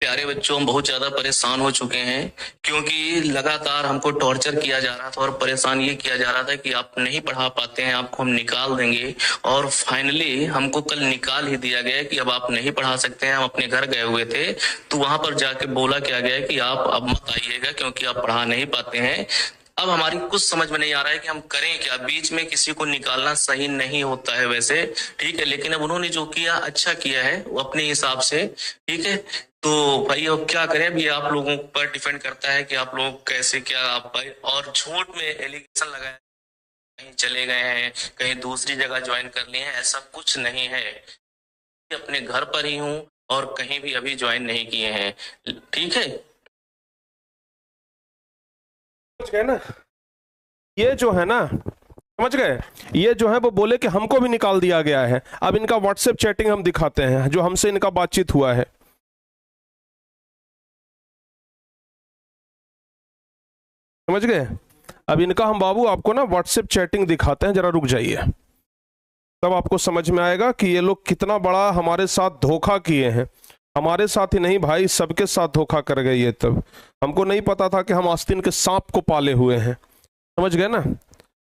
प्यारे बच्चों, हम बहुत ज्यादा परेशान हो चुके हैं क्योंकि लगातार हमको टॉर्चर किया जा रहा था और परेशान ये किया जा रहा था कि आप नहीं पढ़ा पाते हैं, आपको हम निकाल देंगे। और फाइनली हमको कल निकाल ही दिया गया कि अब आप नहीं पढ़ा सकते हैं। हम अपने घर गए हुए थे तो वहां पर जाके बोला क्या गया कि आप अब मत आइएगा क्योंकि आप पढ़ा नहीं पाते हैं। अब हमारी कुछ समझ में नहीं आ रहा है कि हम करें क्या। बीच में किसी को निकालना सही नहीं होता है वैसे, ठीक है, लेकिन अब उन्होंने जो किया अच्छा किया है वो अपने हिसाब से, ठीक है। तो भाई अब क्या करें, अब ये आप लोगों पर डिपेंड करता है कि आप लोग कैसे क्या आप भाई। और झूठ में एलिगेशन लगाया, कहीं चले गए हैं, कहीं दूसरी जगह ज्वाइन कर लिए हैं, ऐसा कुछ नहीं है। अपने घर पर ही हूँ और कहीं भी अभी ज्वाइन नहीं किए हैं, ठीक है। समझ गए ना? ये जो है ना, समझ गए, ये जो है वो बोले कि हमको भी निकाल दिया गया है। अब इनका व्हाट्सएप चैटिंग हम दिखाते हैं, जो हमसे इनका बातचीत हुआ है, समझ गए? अब इनका हम बाबू आपको ना व्हाट्सएप चैटिंग दिखाते हैं, जरा रुक जाइए, तब आपको समझ में आएगा कि ये लोग कितना बड़ा हमारे साथ धोखा किए हैं। हमारे साथ ही नहीं भाई, सबके साथ धोखा कर गए ये। तब हमको नहीं पता था कि हम आस्तीन के सांप को पाले हुए हैं, समझ गए ना?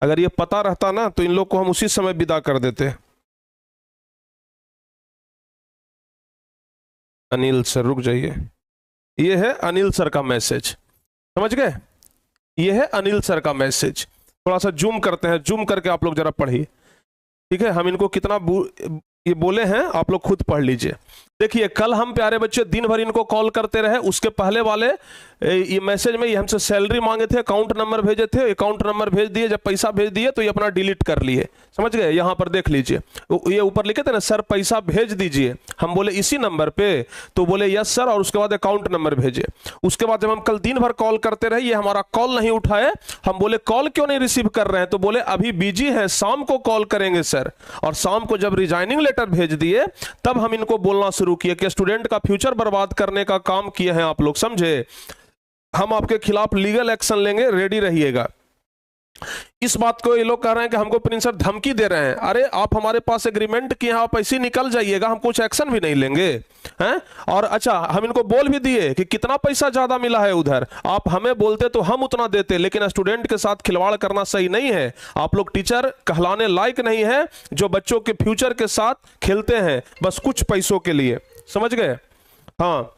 अगर ये पता रहता ना तो इन लोग को हम उसी समय विदा कर देते। अनिल सर रुक जाइए, ये है अनिल सर का मैसेज, समझ गए? ये है अनिल सर का मैसेज। थोड़ा सा जूम करते हैं, जूम करके आप लोग जरा पढ़िए, ठीक है? हम इनको कितना ये बोले हैं, आप लोग खुद पढ़ लीजिए। देखिए कल हम प्यारे बच्चे दिन भर इनको कॉल करते रहे, उसके पहले वाले ये मैसेज में ये हमसे सैलरी मांगे थे, अकाउंट नंबर भेजे थे, अकाउंट नंबर भेज दिए, जब पैसा भेज दिए तो ये अपना डिलीट कर लिए, समझ गए। यहाँ पर देख लीजिए, ये ऊपर लिखे थे ना सर पैसा भेज दीजिए, हम बोले इसी नंबर पे, तो बोले यस सर, और उसके बाद अकाउंट नंबर भेजे। उसके बाद जब हम कल दिन भर कॉल करते रहे, ये हमारा कॉल नहीं उठाए, हम बोले कॉल क्यों नहीं रिसीव कर रहे हैं, तो बोले अभी बिजी है, शाम को कॉल करेंगे सर। और शाम को जब रिजाइनिंग लेटर भेज दिए तब हम इनको बोलना शुरू किए कि स्टूडेंट का फ्यूचर बर्बाद करने का काम किए हैं आप लोग, समझे, हम आपके खिलाफ लीगल एक्शन लेंगे, रेडी रहिएगा। इस बात को ये लोग कह रहे हैं कि हमको प्रिंसिपल धमकी दे रहे हैं। अरे आप हमारे पास एग्रीमेंट किए हैं, आप ऐसे निकल जाइएगा, हम कुछ एक्शन भी नहीं लेंगे हैं। और अच्छा हम इनको बोल भी दिए कि कितना पैसा ज्यादा मिला है उधर, आप हमें बोलते तो हम उतना देते, लेकिन स्टूडेंट के साथ खिलवाड़ करना सही नहीं है। आप लोग टीचर कहलाने लायक नहीं है जो बच्चों के फ्यूचर के साथ खेलते हैं बस कुछ पैसों के लिए, समझ गए। हाँ,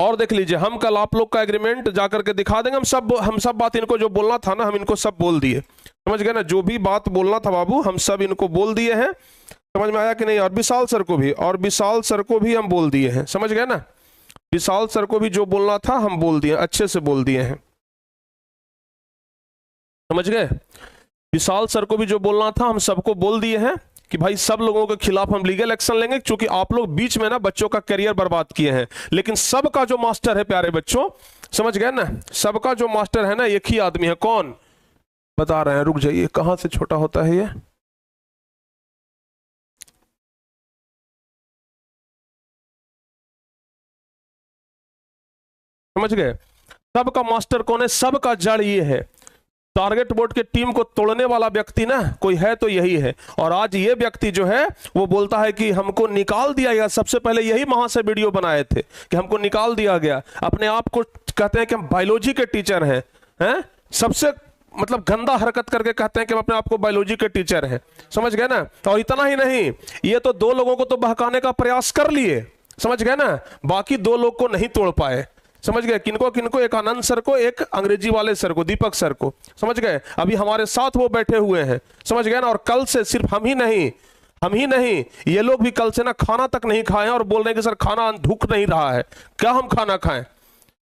और देख लीजिए हम कल आप लोग का एग्रीमेंट जाकर के दिखा देंगे। हम सब बात इनको जो बोलना था ना, हम इनको सब बोल दिए, समझ गए ना। जो भी बात बोलना था बाबू हम सब इनको बोल दिए हैं, समझ में आया कि नहीं। और विशाल सर को भी हम बोल दिए हैं, समझ गए ना। विशाल सर को भी जो बोलना था हम बोल दिए, अच्छे से बोल दिए हैं, समझ गए। विशाल सर को भी जो बोलना था हम सबको बोल दिए हैं कि भाई सब लोगों के खिलाफ हम लीगल एक्शन लेंगे, क्योंकि आप लोग बीच में ना बच्चों का करियर बर्बाद किए हैं। लेकिन सबका जो मास्टर है प्यारे बच्चों, समझ गए ना, सबका जो मास्टर है ना एक ही आदमी है। कौन बता रहे हैं, रुक जाइए, कहां से छोटा होता है ये, समझ गए। सबका मास्टर कौन है, सबका जड़ ये है। टारगेट बोर्ड के टीम को तोड़ने वाला व्यक्ति ना कोई है तो यही है। और आज ये व्यक्ति जो है वो बोलता है कि हमको निकाल दिया गया। सबसे पहले यही वहां से वीडियो बनाए थे कि हमको निकाल दिया गया। अपने आप को कहते हैं कि हम बायोलॉजी के टीचर हैं, सबसे मतलब गंदा हरकत करके कहते हैं कि हम अपने आप को बायोलॉजी के टीचर हैं, समझ गए ना। और इतना ही नहीं, ये तो 2 लोगों को तो बहकाने का प्रयास कर लिए, समझ गए ना, बाकी 2 लोग को नहीं तोड़ पाए, समझ गए। किनको किनको, एक आनंद सर को, एक अंग्रेजी वाले सर को, दीपक सर को, समझ गए। अभी हमारे साथ वो बैठे हुए हैं, समझ गए ना। और कल से सिर्फ हम ही नहीं, ये लोग भी कल से ना खाना तक नहीं खाए और बोल रहे हैं कि सर खाना ढूक नहीं रहा है। क्या हम खाना खाएं,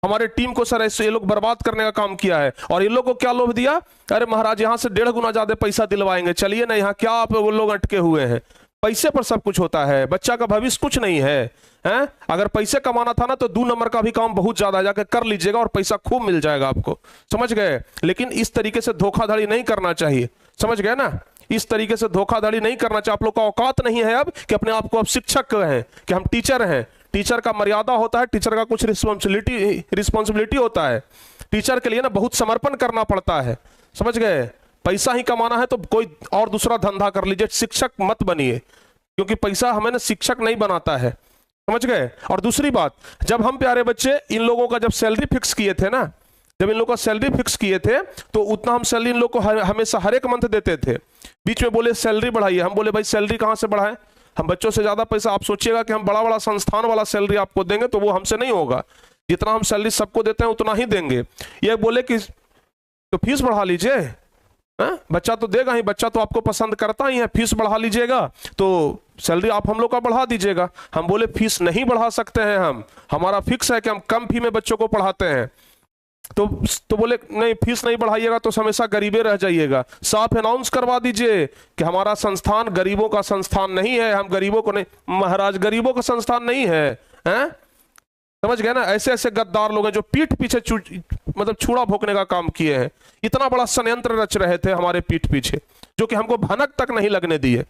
हमारे टीम को सर ऐसे ये लोग बर्बाद करने का काम किया है। और ये लोग को क्या लोभ दिया, अरे महाराज यहाँ से 1.5 गुना ज्यादा पैसा दिलवाएंगे, चलिए ना, यहाँ क्या आप वो लोग अटके हुए हैं। पैसे पर सब कुछ होता है, बच्चा का भविष्य कुछ नहीं है, हैं? अगर पैसे कमाना था ना तो 2 नंबर का भी काम बहुत ज्यादा जाकर कर लीजिएगा और पैसा खूब मिल जाएगा आपको, समझ गए। लेकिन इस तरीके से धोखाधड़ी नहीं करना चाहिए, समझ गए ना। इस तरीके से धोखाधड़ी नहीं करना चाहिए। आप लोग का औकात नहीं है अब कि अपने आप को अब शिक्षक कहें कि हम टीचर हैं। टीचर का मर्यादा होता है, टीचर का कुछ रिस्पॉन्सिबिलिटी होता है। टीचर के लिए ना बहुत समर्पण करना पड़ता है, समझ गए। पैसा ही कमाना है तो कोई और दूसरा धंधा कर लीजिए, शिक्षक मत बनिए, क्योंकि पैसा हमें ना शिक्षक नहीं बनाता है, समझ गए। और दूसरी बात, जब हम प्यारे बच्चे इन लोगों का जब सैलरी फिक्स किए थे ना, जब इन लोगों का सैलरी फिक्स किए थे तो उतना हम सैलरी इन लोग को हमेशा हर एक मंथ देते थे। बीच में बोले सैलरी बढ़ाइए, हम बोले भाई सैलरी कहां से बढ़ाएं, हम बच्चों से ज्यादा पैसा, आप सोचिएगा कि हम बड़ा बड़ा संस्थान वाला सैलरी आपको देंगे तो वो हमसे नहीं होगा। जितना हम सैलरी सबको देते हैं उतना ही देंगे। ये बोले कि तो फीस बढ़ा लीजिए, बच्चा तो देगा ही, बच्चा तो आपको पसंद करता ही है, फीस बढ़ा लीजिएगा तो सैलरी आप हम लोग का बढ़ा दीजिएगा। हम बोले फीस नहीं बढ़ा सकते हैं, हमारा फिक्स है कि हम कम फी में बच्चों को पढ़ाते हैं। तो बोले नहीं, फीस नहीं बढ़ाइएगा तो हमेशा गरीबे रह जाइएगा। साफ अनाउंस करवा दीजिए कि हमारा संस्थान गरीबों का संस्थान नहीं है, हम गरीबों को नहीं, महाराज गरीबों का संस्थान नहीं है, हैं? समझ गए ना। ऐसे ऐसे गद्दार लोग हैं जो पीठ पीछे मतलब छुड़ा भोंकने का काम किए हैं। इतना बड़ा षड्यंत्र रच रहे थे हमारे पीठ पीछे, जो कि हमको भनक तक नहीं लगने दिए।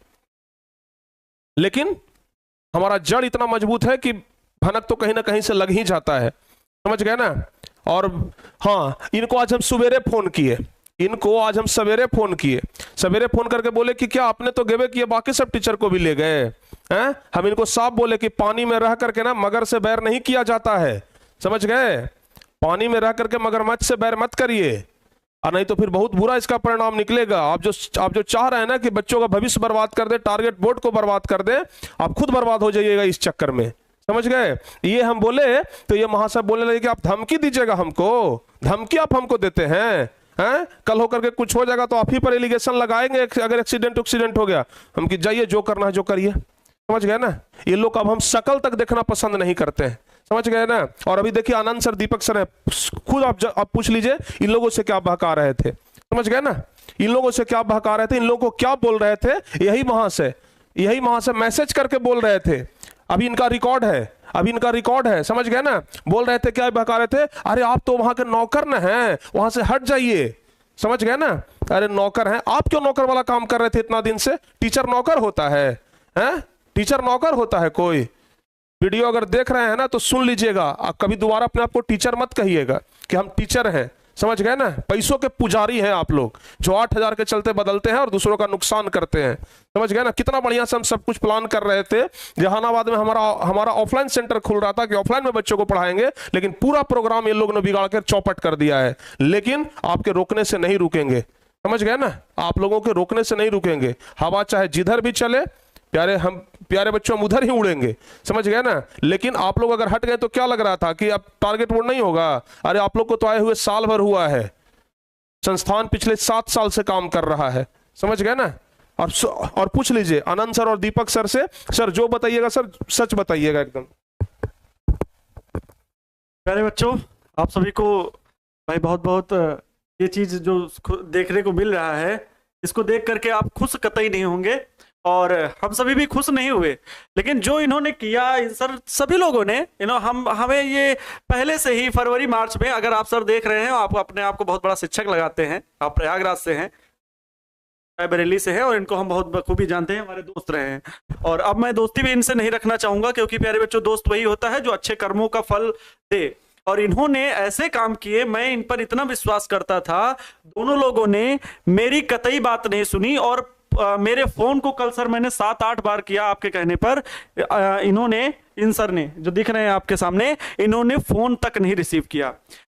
लेकिन हमारा जड़ इतना मजबूत है कि भनक तो कहीं ना कहीं से लग ही जाता है, समझ गए ना। और हाँ, इनको आज हम सवेरे फोन किए, सवेरे फोन करके बोले कि क्या आपने तो गिवे किए, बाकी सब टीचर को भी ले गए हैं। हम इनको साफ बोले कि पानी में रह करके ना मगर से बैर नहीं किया जाता है, समझ गए। पानी में रह करके मगरमच्छ से बैर मत करिए, और नहीं तो फिर बहुत बुरा इसका परिणाम निकलेगा। आप जो चाह रहे हैं ना कि बच्चों का भविष्य बर्बाद कर दे, टारगेट बोर्ड को बर्बाद कर दे, आप खुद बर्बाद हो जाइएगा इस चक्कर में, समझ गए। ये हम बोले तो ये महाशय बोलने लगे कि आप धमकी दीजिएगा हमको, धमकी आप हमको देते हैं, हैं? कल होकर के कुछ हो जाएगा तो आप ही पर एलिगेशन लगाएंगे अगर एक्सीडेंट हो गया। हम कि जाइए जो करना है जो करिए, समझ गए ना। ये लोग अब हम शक्ल तक देखना पसंद नहीं करते हैं, समझ गए ना। और अभी देखिए आनंद सर, दीपक सर है, खुद आप पूछ लीजिए इन लोगों से क्या बहका रहे थे, समझ गए ना। इन लोगों से क्या बहका रहे थे, इन लोगों को क्या बोल रहे थे, यही वहां से मैसेज करके बोल रहे थे। अभी इनका रिकॉर्ड है, समझ गए ना। बोल रहे थे, क्या बहका रहे थे, अरे आप तो वहां के नौकर न हैं, वहां से हट जाइए, समझ गए ना। अरे नौकर हैं आप, क्यों नौकर वाला काम कर रहे थे इतना दिन से? टीचर नौकर होता है, हैं? टीचर नौकर होता है कोई? वीडियो अगर देख रहे हैं ना तो सुन लीजिएगा, आप कभी दोबारा अपने आप को टीचर मत कहिएगा कि हम टीचर हैं, समझ गए ना। पैसों के पुजारी हैं आप लोग, जो 8,000 के चलते बदलते हैं और दूसरों का नुकसान करते हैं, समझ गए ना। कितना बढ़िया से हम सब कुछ प्लान कर रहे थे। जहानाबाद में हमारा ऑफलाइन सेंटर खुल रहा था कि ऑफलाइन में बच्चों को पढ़ाएंगे, लेकिन पूरा प्रोग्राम ये लोग ने बिगाड़ कर चौपट कर दिया है। लेकिन आपके रोकने से नहीं रुकेंगे, समझ गए ना। आप लोगों के रोकने से नहीं रुकेंगे। हवा चाहे जिधर भी चले, प्यारे बच्चों हम उधर ही उड़ेंगे, समझ गए ना। लेकिन आप लोग अगर हट गए तो क्या लग रहा था कि अब टारगेट बोर्ड नहीं होगा? अरे आप लोग को तो आए हुए साल भर हुआ है, संस्थान पिछले 7 साल से काम कर रहा है, समझ गए ना। और पूछ लीजिए आनंद सर और दीपक सर से, सर जो बताइएगा सर सच बताइएगा एकदम। प्यारे बच्चों, आप सभी को भाई बहुत बहुत ये चीज जो देखने को मिल रहा है, इसको देख करके आप खुश कतई नहीं होंगे और हम सभी भी खुश नहीं हुए। लेकिन जो इन्होंने किया, सर सभी लोगों ने हमें ये पहले से ही फरवरी मार्च में, अगर आप सर देख रहे हैं, आप अपने आप को बहुत बड़ा शिक्षक लगाते हैं, आप प्रयागराज से हैं, बरेली से हैं और इनको हम बहुत बखूबी जानते हैं, हमारे दोस्त रहे हैं। और अब मैं दोस्ती भी इनसे नहीं रखना चाहूंगा, क्योंकि प्यारे बच्चों दोस्त वही होता है जो अच्छे कर्मों का फल दे। और इन्होंने ऐसे काम किए, मैं इन पर इतना विश्वास करता था। दोनों लोगों ने मेरी कतई बात नहीं सुनी और मेरे फोन को कल सर मैंने 7-8 बार किया आपके कहने पर, इन्होंने, इन सर ने जो दिख रहे हैं आपके सामने, इन्होंने फोन तक नहीं रिसीव किया।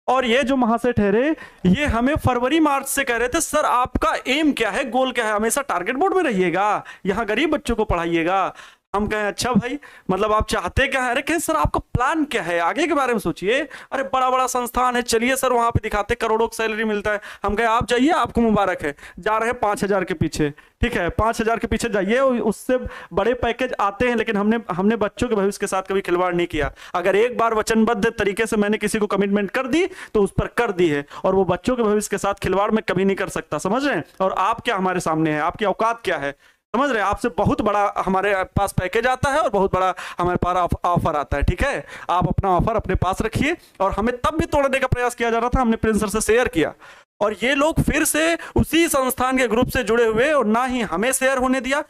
और ये जो वहां से ठहरे, ये हमें फरवरी मार्च से कह रहे थे, सर आपका एम क्या है, गोल क्या है, हमेशा टारगेट बोर्ड में रहिएगा, यहाँ गरीब बच्चों को पढ़ाइएगा। हम कहें अच्छा भाई, मतलब आप चाहते क्या है? अरे कहें सर आपका प्लान क्या है, आगे के बारे में सोचिए। अरे बड़ा बड़ा संस्थान है, चलिए सर वहां पे दिखाते, करोड़ों की सैलरी मिलता है। हम कहे आप जाइए, आपको मुबारक है, जा रहे हैं 5,000 के पीछे, ठीक है 5,000 के पीछे जाइए, उससे बड़े पैकेज आते हैं। लेकिन हमने बच्चों के भविष्य के साथ कभी खिलवाड़ नहीं किया। अगर एक बार वचनबद्ध तरीके से मैंने किसी को कमिटमेंट कर दी तो उस पर कर दी है, और वो बच्चों के भविष्य के साथ खिलवाड़ में कभी नहीं कर सकता, समझ रहे हैं। और आप क्या हमारे सामने है, आपकी औकात क्या है, समझ रहे हैं। आपसे बहुत बड़ा हमारे पास पैकेज आता है और बहुत बड़ा हमारे पास ऑफर आता है, ठीक है। आप अपना ऑफर अपने पास रखिए। और हमें तब भी तोड़ने का प्रयास किया जा रहा था, हमने प्रिंस सर से शेयर किया, और ये लोग फिर से उसी संस्थान के ग्रुप से जुड़े हुए, और ना ही हमें शेयर होने दिया।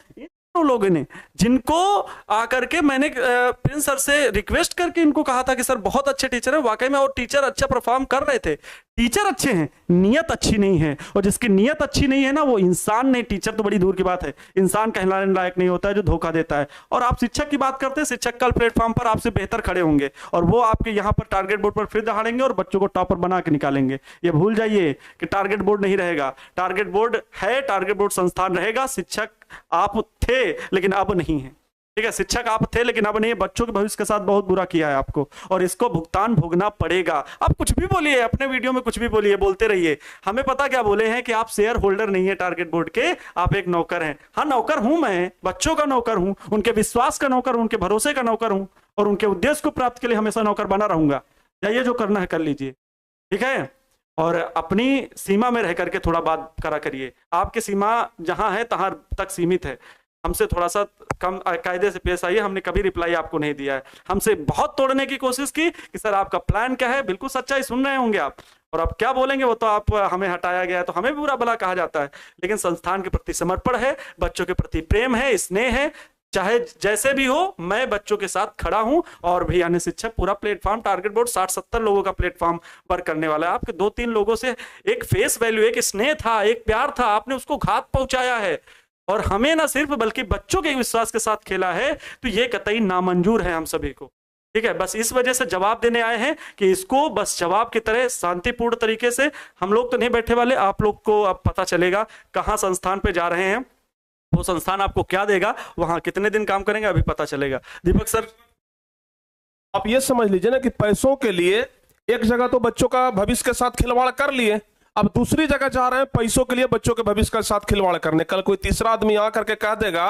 लोगों ने, जिनको आकर के मैंने प्रिंस सर से रिक्वेस्ट करके इनको कहा था कि सर बहुत अच्छे टीचर हैं, वाकई में, और टीचर अच्छा परफॉर्म कर रहे थे। टीचर अच्छे हैं, नियत अच्छी नहीं है, और जिसकी नियत अच्छी नहीं है ना, वो इंसान नहीं, टीचर तो बड़ी दूर की बात है, इंसान कहलाने लायक नहीं होता है जो धोखा देता है। और आप शिक्षक की बात करते हैं, शिक्षक कल प्लेटफॉर्म पर आपसे बेहतर खड़े होंगे, और वो आपके यहाँ पर टारगेट बोर्ड पर फिर दहाड़ेंगे और बच्चों को टॉपर बना के निकालेंगे। ये भूल जाइए कि टारगेट बोर्ड नहीं रहेगा, टारगेट बोर्ड है, टारगेट बोर्ड संस्थान रहेगा। शिक्षक आप थे लेकिन अब नहीं है, ठीक है। शिक्षक आप थे लेकिन अब नहीं है। बच्चों के भविष्य के साथ बहुत बुरा किया है आपको, और इसको भुगतान भोगना पड़ेगा। आप कुछ भी बोलिए, अपने वीडियो में कुछ भी बोलिए, बोलते रहिए, हमें पता क्या बोले हैं कि आप शेयर होल्डर नहीं है टारगेट बोर्ड के, आप एक नौकर हैं। हाँ नौकर हूं, मैं बच्चों का नौकर हूं, उनके विश्वास का नौकर हूं, उनके भरोसे का नौकर हूं, और उनके उद्देश्य को प्राप्त के लिए हमेशा नौकर बना रहूंगा। जाइए जो करना है कर लीजिए, ठीक है। और अपनी सीमा में रह करके थोड़ा बात करा करिए। आपकी सीमा जहां है तहां तक सीमित है, हमसे थोड़ा सा कम कायदे से पेश आइए। हमने कभी रिप्लाई आपको नहीं दिया है, हमसे बहुत तोड़ने की कोशिश की कि सर आपका प्लान क्या है। बिल्कुल सच्चाई सुन रहे होंगे आप, और आप क्या बोलेंगे वो तो आप, हमें हटाया गया है तो हमें भी बुरा भला कहा जाता है, लेकिन संस्थान के प्रति समर्पण है, बच्चों के प्रति प्रेम है, स्नेह है। चाहे जैसे भी हो, मैं बच्चों के साथ खड़ा हूं। और भी अन्य शिक्षक, पूरा प्लेटफॉर्म टारगेट बोर्ड 60-70 लोगों का प्लेटफॉर्म वर्क करने वाला है। आपके 2-3 लोगों से एक फेस वैल्यू, एक स्नेह था, एक प्यार था, आपने उसको घात पहुंचाया है। और हमें ना सिर्फ बल्कि बच्चों के विश्वास के साथ खेला है, तो ये कतई नामंजूर है हम सभी को, ठीक है। बस इस वजह से जवाब देने आए हैं कि इसको बस जवाब की तरह शांतिपूर्ण तरीके से, हम लोग तो नहीं बैठे वाले, आप लोग को अब पता चलेगा कहां संस्थान पे जा रहे हैं, वो संस्थान आपको क्या देगा, वहां कितने दिन काम करेंगे, अभी पता चलेगा। दीपक सर, आप ये समझ लीजिए ना कि पैसों के लिए एक जगह तो बच्चों का भविष्य के साथ खिलवाड़ कर लिए, अब दूसरी जगह जा रहे हैं पैसों के लिए, बच्चों के भविष्य के साथ खिलवाड़ करने। कल कोई तीसरा आदमी आकर के कह देगा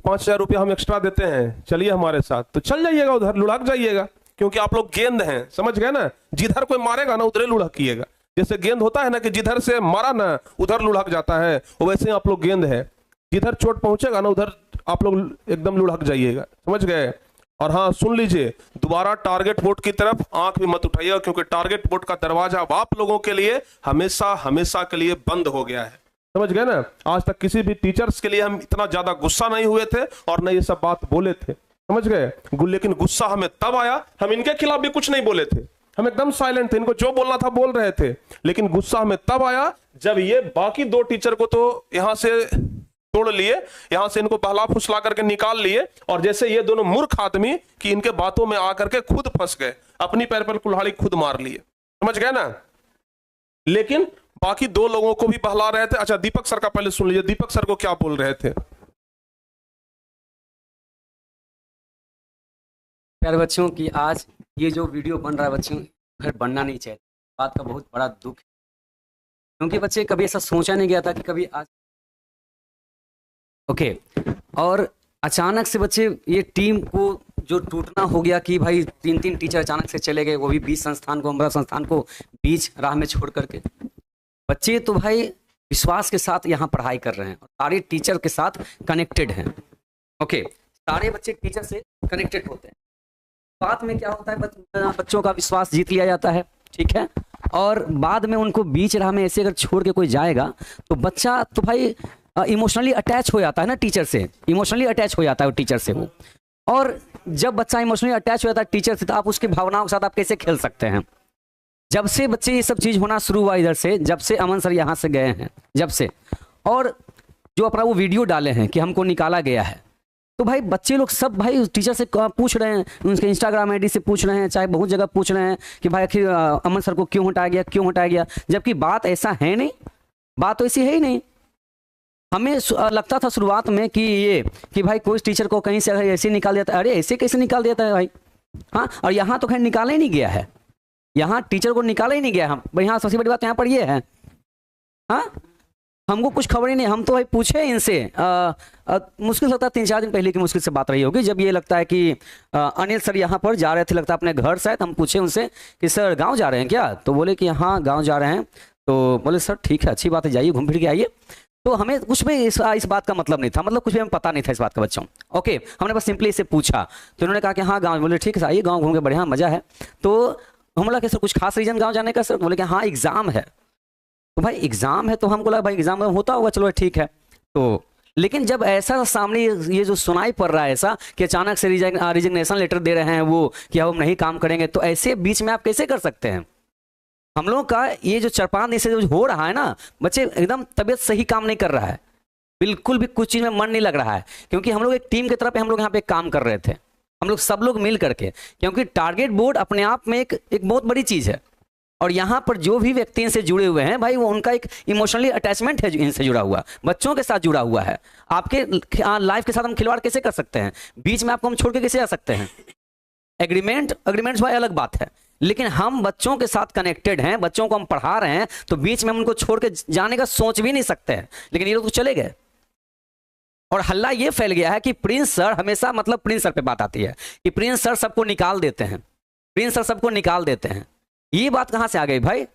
5,000 रुपया हम एक्स्ट्रा देते हैं, चलिए हमारे साथ, तो चल जाइएगा उधर, लुढ़क जाइएगा, क्योंकि आप लोग गेंद हैं, समझ गए ना। जिधर कोई मारेगा ना उधर लुढ़किएगा। जैसे गेंद होता है ना कि जिधर से मारा ना उधर लुढ़क जाता है, वैसे ही आप लोग गेंद है, जिधर चोट पहुंचेगा ना उधर आप लोग एकदम लुढ़क जाइएगा, समझ गए। और हाँ सुन लीजिए, दोबारा टारगेट बोर्ड की तरफ आंख भी मत उठाइएगा, क्योंकि टारगेट बोर्ड का दरवाजा अब आप लोगों के लिए हमेशा हमेशा के लिए बंद हो गया है, समझ गए ना। आज तक किसी भी टीचर्स के लिए हम इतना ज्यादा गुस्सा नहीं हुए थे और न ये सब बात बोले थे, समझ गए। लेकिन गुस्सा हमें तब आया, हम इनके खिलाफ भी कुछ नहीं बोले थे, हम एकदम साइलेंट थे, इनको जो बोलना था बोल रहे थे। लेकिन गुस्सा हमें तब आया जब ये बाकी 2 टीचर को तो यहां से तोड़ लिए, यहां से इनको बहला फुसला करके निकाल लिए, और जैसे ये दोनों मूर्ख आदमी कि इनके बातों में आकर के खुद फंस गए, अपनी पैर पर कुल्हाड़ी खुद मार लिए, समझ गए ना। लेकिन बाकी 2 लोगों को भी बहला रहे थे। अच्छा दीपक सर का पहले सुन लीजिए, दीपक सर को क्या बोल रहे थे। प्यारे बच्चों की आज ये जो वीडियो बन रहा है बच्चों, घर बनना नहीं चाहिए, बात का बहुत बड़ा दुख है, क्योंकि बच्चे कभी ऐसा सोचा नहीं गया था कि कभी आज और अचानक से बच्चे ये टीम को जो टूटना हो गया कि भाई 3 टीचर अचानक से चले गए, वो भी 20 संस्थान को, हमारा संस्थान को बीच राह में छोड़ करके। बच्चे तो भाई विश्वास के साथ यहाँ पढ़ाई कर रहे हैं और सारे टीचर के साथ कनेक्टेड हैं। सारे बच्चे टीचर से कनेक्टेड होते हैं। बाद में क्या होता है, बच्चों का विश्वास जीत लिया जाता है, ठीक है। और बाद में उनको बीच राह में ऐसे अगर छोड़ के कोई जाएगा तो बच्चा तो भाई इमोशनली अटैच हो जाता है ना टीचर से, इमोशनली अटैच हो जाता है वो टीचर से वो। और जब बच्चा इमोशनली अटैच हो जाता है टीचर से, तो आप उसकी भावनाओं के साथ आप कैसे खेल सकते हैं। जब से बच्चे ये सब चीज़ होना शुरू हुआ इधर से, जब से अमन सर यहाँ से गए हैं, जब से, और जो अपना वो वीडियो डाले हैं कि हमको निकाला गया है, तो भाई बच्चे लोग सब भाई टीचर से पूछ रहे हैं, उनके इंस्टाग्राम आईडी से पूछ रहे हैं, चाहे बहुत जगह पूछ रहे हैं कि भाई आखिर अमन सर को क्यों हटाया गया, क्यों हटाया गया, जबकि बात ऐसा है नहीं, बात तो ऐसी है ही नहीं। हमें लगता था शुरुआत में कि भाई कोई टीचर को कहीं से ऐसे निकाल देता है, अरे ऐसे कैसे निकाल देता है भाई, हाँ। और यहाँ तो खैर निकाला ही नहीं गया है, यहाँ टीचर को निकाला ही नहीं गया। हम यहाँ सबसे बड़ी बात यहाँ पर ये है, हाँ, हमको कुछ खबर ही नहीं। हम तो भाई पूछे इनसे, मुश्किल लगता है 3-4 दिन पहले की मुश्किल से बात रही होगी, जब ये लगता है कि अनिल सर यहाँ पर जा रहे थे, लगता है अपने घर शायद। हम पूछे उनसे कि सर गांव जा रहे हैं क्या, तो बोले कि हाँ गांव जा रहे हैं। तो बोले सर ठीक है, अच्छी बात है, जाइए घूम फिर के आइए। तो हमें कुछ भी इस बात का मतलब नहीं था, मतलब कुछ भी हमें पता नहीं था इस बात का बच्चों। हमने बस सिंपली इसे पूछा, तो उन्होंने कहा कि हाँ गाँव। बोले ठीक है आइए, गाँव घूम के बढ़िया मजा है। तो हम बोला कि सर कुछ खास रीजन गाँव जाने का सर, बोले कि हाँ एग्जाम है। तो भाई एग्जाम है, तो हमको लगा भाई एग्जाम होता होगा, चलो ठीक है। तो लेकिन जब ऐसा सामने ये जो सुनाई पड़ रहा है ऐसा कि अचानक से रिजिग्नेशन लेटर दे रहे हैं वो कि हम नहीं काम करेंगे, तो ऐसे बीच में आप कैसे कर सकते हैं। हम लोगों का ये जो 4-5 दिन से जो हो रहा है ना, बच्चे एकदम तबीयत सही काम नहीं कर रहा है, बिल्कुल भी कुछ चीज़ में मन नहीं लग रहा है, क्योंकि हम लोग एक टीम की तरह पे हम लोग यहाँ पे काम कर रहे थे, हम लोग सब लोग मिल करके, क्योंकि टारगेट बोर्ड अपने आप में एक बहुत बड़ी चीज़ है। और यहाँ पर जो भी व्यक्ति इनसे जुड़े हुए हैं भाई, वो उनका एक इमोशनली अटैचमेंट है, जो इनसे जुड़ा हुआ, बच्चों के साथ जुड़ा हुआ है। आपके लाइफ के साथ हम खिलवाड़ कैसे कर सकते हैं, बीच में आपको हम छोड़ के कैसे आ सकते हैं। एग्रीमेंट्स भाई अलग बात है, लेकिन हम बच्चों के साथ कनेक्टेड हैं, बच्चों को हम पढ़ा रहे हैं, तो बीच में हम उनको छोड़ के जाने का सोच भी नहीं सकते हैं। लेकिन ये लोग तो चले गए, और हल्ला ये फैल गया है कि प्रिंस सर हमेशा, मतलब प्रिंस सर पे बात आती है कि प्रिंस सर सबको निकाल देते हैं, प्रिंस सर सबको निकाल देते हैं। ये बात कहाँ से आ गई भाई।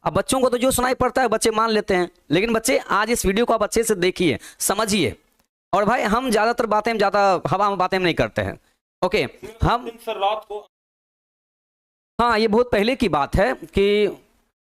अब बच्चों को तो जो सुनाई पड़ता है बच्चे मान लेते हैं, लेकिन बच्चे आज इस वीडियो को आप अच्छे से देखिए, समझिए। और भाई हम ज्यादातर बातें ज्यादा हवा में बातें नहीं करते हैं। हम रात को, हाँ ये बहुत पहले की बात है कि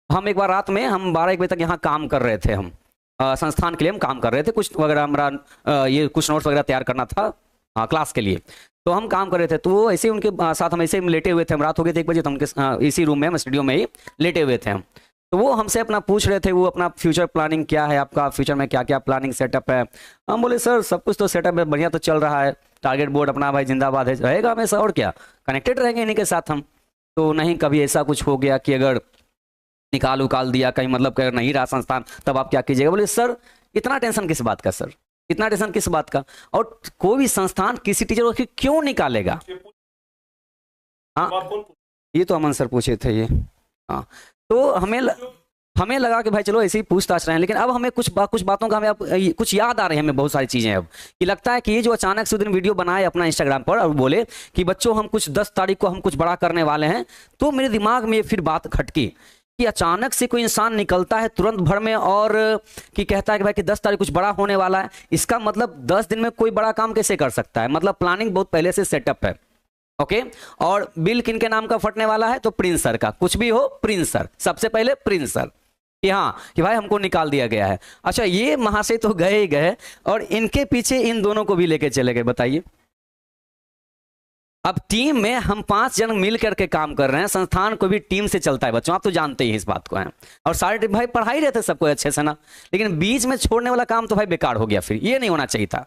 हम एक बार रात में हम 12-1 बजे तक यहाँ काम कर रहे थे, हम संस्थान के लिए हम काम कर रहे थे, कुछ वगैरह हमारा ये कुछ नोट्स वगैरह तैयार करना था क्लास के लिए, तो हम काम कर रहे थे। तो वो ऐसे ही उनके साथ हम ऐसे लेटे हुए थे, हम रात हो गई थी 1 बजे, तो उनके इसी रूम में हम स्टूडियो में ही लेटे हुए थे हम। तो वो हमसे अपना पूछ रहे थे, वो अपना फ्यूचर प्लानिंग क्या है, आपका फ्यूचर में क्या क्या प्लानिंग सेटअप है। हम बोले सर सब कुछ तो सेटअप है, बढ़िया तो चल रहा है, टारगेट बोर्ड अपना भाई जिंदाबाद है, रहेगा हमेशा, और क्या कनेक्टेड रहेंगे इन्हीं के साथ हम। तो नहीं कभी ऐसा कुछ हो गया कि अगर निकाल उकाल दिया कहीं, मतलब अगर नहीं रहा संस्थान, तब आप क्या कीजिएगा। बोले सर इतना टेंशन किस बात का सर, इतना टेंशन किस बात का, और कोई भी संस्थान किसी टीचर को क्यों निकालेगा। हाँ ये तो अमन सर पूछे थे ये, हाँ। तो हमें लगा कि भाई चलो ऐसे ही पूछताछ रहे हैं, लेकिन अब हमें कुछ बातों का हमें अब कुछ याद आ रही है हमें बहुत सारी चीज़ें अब, कि लगता है कि ये जो अचानक से दिन वीडियो बनाए अपना इंस्टाग्राम पर और बोले कि बच्चों हम कुछ 10 तारीख को हम कुछ बड़ा करने वाले हैं, तो मेरे दिमाग में फिर बात खटकी कि अचानक से कोई इंसान निकलता है तुरंत भर में और कि कहता है कि भाई कि 10 तारीख कुछ बड़ा होने वाला है। इसका मतलब 10 दिन में कोई बड़ा काम कैसे कर सकता है? मतलब प्लानिंग बहुत पहले से सेटअप है। ओके, और बिल किन के नाम का फटने वाला है? तो प्रिंस सर का। कुछ भी हो प्रिंस सर, सबसे पहले प्रिंस सर कि हाँ कि भाई हमको निकाल दिया गया है। अच्छा, ये महाशय तो गए ही गए और इनके पीछे इन दोनों को भी लेके चले गए। बताइए, अब टीम में हम 5 जन मिल करके काम कर रहे हैं, संस्थान को भी टीम से चलता है बच्चों, आप तो जानते ही इस बात को हैं। और सारे भाई पढ़ाई रहे थे सबको अच्छे से ना, लेकिन बीच में छोड़ने वाला काम तो भाई बेकार हो गया, फिर ये नहीं होना चाहिए था।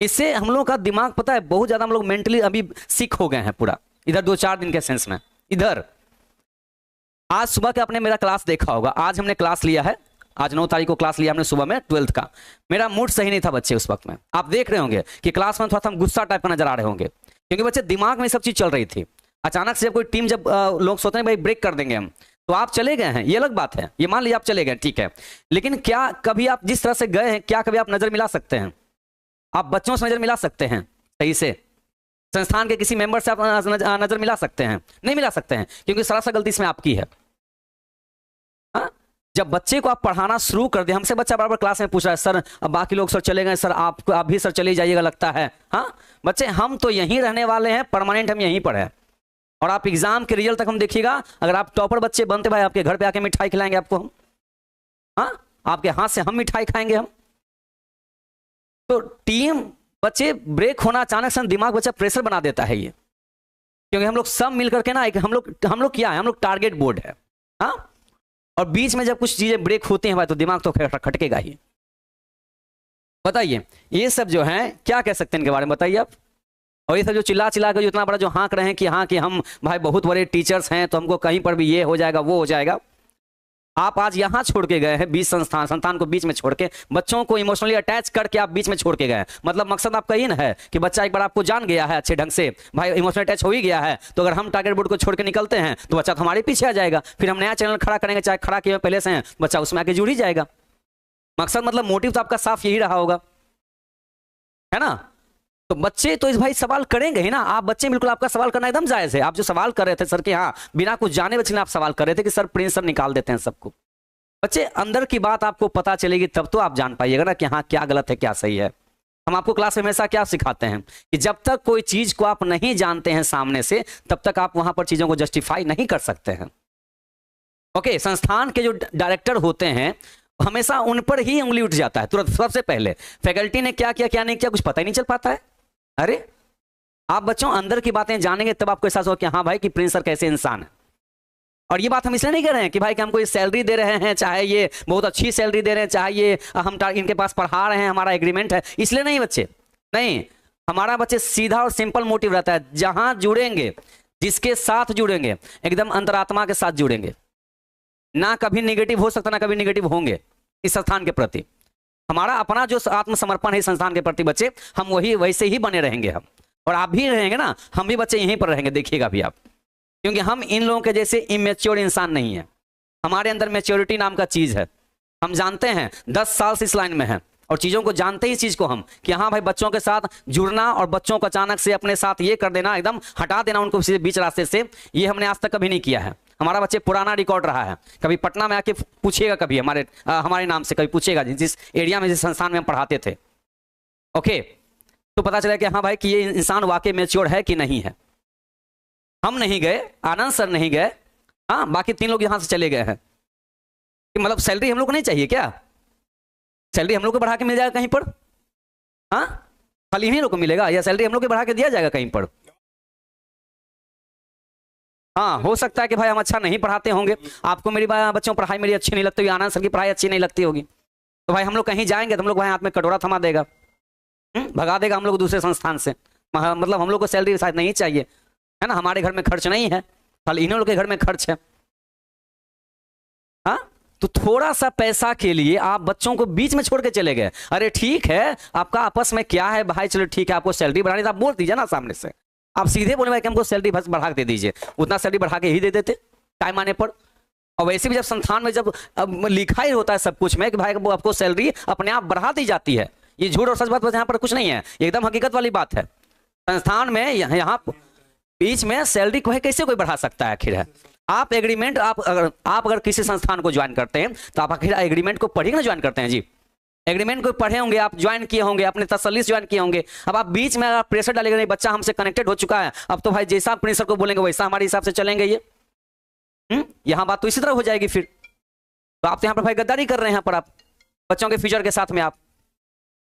इससे हम लोग का दिमाग पता है बहुत ज्यादा हम लोग मेंटली अभी सिक हो गए हैं पूरा, इधर 2-4 दिन के सेंस में। इधर आज सुबह के आपने मेरा क्लास देखा होगा, आज हमने क्लास लिया है, आज 9 तारीख को क्लास लिया हमने सुबह में 12th का। मेरा मूड सही नहीं था बच्चे उस वक्त में, आप देख रहे होंगे कि क्लास में थोड़ा सा गुस्सा टाइप का नजर आ रहे होंगे, क्योंकि बच्चे दिमाग में सब चीज चल रही थी। अचानक से जब कोई टीम, जब लोग सोचते हैं भाई ब्रेक कर देंगे हम, तो आप चले गए हैं, ये अलग बात है, ये मान लीजिए आप चले गए, ठीक है, लेकिन क्या कभी आप जिस तरह से गए हैं, क्या कभी आप नजर मिला सकते हैं? आप बच्चों से नजर मिला सकते हैं सही से? संस्थान के किसी मेंबर से आप नजर मिला सकते हैं? नहीं मिला सकते हैं, क्योंकि सरासर गलती इसमें आपकी है। हाँ? जब बच्चे को आप पढ़ाना शुरू कर दे, हमसे बच्चा बराबर क्लास में पूछ रहा है सर अब बाकी लोग सर चले गए, सर आप भी सर चले जाइएगा लगता है। हाँ बच्चे, हम तो यहीं रहने वाले हैं, परमानेंट हम यहीं पर है। और आप एग्जाम के रिजल्ट तक हम देखिएगा, अगर आप टॉपर बच्चे बनते भाई, आपके घर पे आके मिठाई खिलाएंगे आपको हम। हाँ, आपके हाथ से हम मिठाई खाएंगे हम। तो टीम बच्चे ब्रेक होना अचानक से दिमाग बच्चा प्रेशर बना देता है ये, क्योंकि हम लोग सब मिलकर के ना एक हम लोग क्या है, हम लोग टारगेट बोर्ड है। हाँ, और बीच में जब कुछ चीजें ब्रेक होती हैं भाई, तो दिमाग तो खटकेगा ही। बताइए, ये सब जो है क्या कह सकते हैं इनके बारे में, बताइए आप। और ये सब जो चिल्ला कर जो इतना बड़ा जो हाँक रहे हैं कि हाँ कि हम भाई बहुत बड़े टीचर्स हैं, तो हमको कहीं पर भी ये हो जाएगा वो हो जाएगा। आप आज यहाँ छोड़ के गए हैं, 20 संस्थान को बीच में छोड़ के, बच्चों को इमोशनली अटैच करके आप बीच में छोड़ के गए हैं। मतलब मकसद आपका ये ना है कि बच्चा एक बार आपको जान गया है अच्छे ढंग से, भाई इमोशनली अटैच हो ही गया है, तो अगर हम टारगेट बोर्ड को छोड़ के निकलते हैं तो बच्चा तो हमारे पीछे आ जाएगा, फिर हम नया चैनल खड़ा करेंगे, चाहे खड़ा किए पहले से हैं, बच्चा उसमें आके जुड़ ही जाएगा। मकसद मतलब मोटिव तो आपका साफ यही रहा होगा, है ना। तो बच्चे तो इस भाई सवाल करेंगे ही ना। आप बच्चे बिल्कुल, आपका सवाल करना एकदम जायज है। आप जो सवाल कर रहे थे सर कि हाँ बिना कुछ जाने बच्चे ने आप सवाल कर रहे थे कि सर प्रिंस सर निकाल देते हैं सबको। बच्चे, अंदर की बात आपको पता चलेगी तब तो आप जान पाइएगा ना कि हाँ क्या गलत है क्या सही है। हम आपको क्लास में हमेशा क्या सिखाते हैं कि जब तक कोई चीज को आप नहीं जानते हैं सामने से, तब तक आप वहां पर चीजों को जस्टिफाई नहीं कर सकते हैं। ओके, संस्थान के जो डायरेक्टर होते हैं हमेशा उन पर ही उंगली उठ जाता है तुरंत। सबसे पहले फैकल्टी ने क्या किया क्या नहीं किया कुछ पता ही नहीं चल पाता है। अरे आप बच्चों अंदर की बातें जानेंगे तब आपको एहसास होगा कि हाँ भाई कि प्रिंस सर कैसे इंसान है। और ये बात हम इसलिए नहीं कर रहे हैं कि भाई कि हमको ये सैलरी दे रहे हैं, चाहे ये बहुत अच्छी सैलरी दे रहे हैं, चाहे ये हम इनके पास पढ़ा रहे हैं, हमारा एग्रीमेंट है, इसलिए नहीं बच्चे। नहीं, हमारा बच्चे सीधा और सिंपल मोटिव रहता है, जहां जुड़ेंगे, जिसके साथ जुड़ेंगे, एकदम अंतरात्मा के साथ जुड़ेंगे। ना कभी निगेटिव हो सकता, ना कभी निगेटिव होंगे इस संस्थान के प्रति। हमारा अपना जो आत्मसमर्पण है संस्थान के प्रति बच्चे, हम वही वैसे ही बने रहेंगे हम। और आप भी रहेंगे ना, हम भी बच्चे यहीं पर रहेंगे, देखिएगा भी आप। क्योंकि हम इन लोगों के जैसे इमेच्योर इंसान नहीं है। हमारे अंदर मैच्योरिटी नाम का चीज है। हम जानते हैं 10 साल से इस लाइन में है और चीजों को जानते ही इस चीज को हम कि हाँ भाई बच्चों के साथ जुड़ना और बच्चों को अचानक से अपने साथ ये कर देना, एकदम हटा देना उनको बीच रास्ते से, ये हमने आज तक कभी नहीं किया है। हमारा बच्चे पुराना रिकॉर्ड रहा है। कभी पटना में आके पूछिएगा, कभी हमारे नाम से कभी पूछेगा, जिस एरिया में जिस संस्थान में हम पढ़ाते थे, ओके, तो पता चला कि हाँ भाई कि ये इंसान वाकई मैच्योर है कि नहीं है। हम नहीं गए, आनंद सर नहीं गए, हाँ बाकी 3 लोग यहां से चले गए हैं। मतलब सैलरी हम लोग को नहीं चाहिए क्या? सैलरी हम लोग को बढ़ा के मिल जाएगा कहीं पर? हाँ, खाली इन्हीं लोग को मिलेगा या सैलरी हम लोग को बढ़ा के दिया जाएगा कहीं पर? हाँ, हो सकता है कि भाई हम अच्छा नहीं पढ़ाते होंगे, आपको मेरी बच्चों की पढ़ाई मेरी अच्छी नहीं लगती होगी, आनंद सर की पढ़ाई अच्छी नहीं लगती होगी, तो भाई हम लोग कहीं जाएंगे तो हम लोग भाई हाथ में कटोरा थमा देगा, भगा देगा हम लोग दूसरे संस्थान से। मतलब हम लोग को सैलरी शायद नहीं चाहिए, है ना, हमारे घर में खर्च नहीं है, खाली इन्हीं लोग के घर में खर्च है। हाँ, तो थोड़ा सा पैसा के लिए आप बच्चों को बीच में छोड़ के चले गए। अरे ठीक है, आपका आपस में क्या है भाई, चलो ठीक है, आपको सैलरी बढ़ानी तो आप बोल दीजिए ना सामने से। आप सीधे बोले भाई कि हमको सैलरी बस बढ़ा के दे दीजिए, उतना सैलरी बढ़ा के ही दे देते टाइम आने पर। और वैसे भी जब संस्थान में जब अब लिखा ही होता है सब कुछ में कि भाई वो आपको सैलरी अपने आप बढ़ा दी जाती है, ये झूठ और सच बात यहाँ पर कुछ नहीं है, ये एकदम हकीकत वाली बात है। संस्थान में यहाँ बीच में सैलरी को है कैसे कोई बढ़ा सकता है आखिर है? आप एग्रीमेंट आप अगर किसी संस्थान को ज्वाइन करते हैं तो आप आखिर एग्रीमेंट को पढ़िए ना ज्वाइन करते हैं जी। एग्रीमेंट को पढ़े होंगे, आप ज्वाइन किए होंगे, अपने तसल्ली से ज्वाइन किए होंगे। अब आप बीच में अगर प्रेशर डालेंगे नहीं बच्चा हमसे कनेक्टेड हो चुका है, अब तो भाई जैसा आप प्रिंसिपल को बोलेंगे वैसा हमारे हिसाब से चलेंगे ये। यहाँ बात तो इसी तरह हो जाएगी फिर। तो आप तो यहाँ पर भाई गद्दारी कर रहे हैं यहाँ पर आप बच्चों के फ्यूचर के साथ में। आप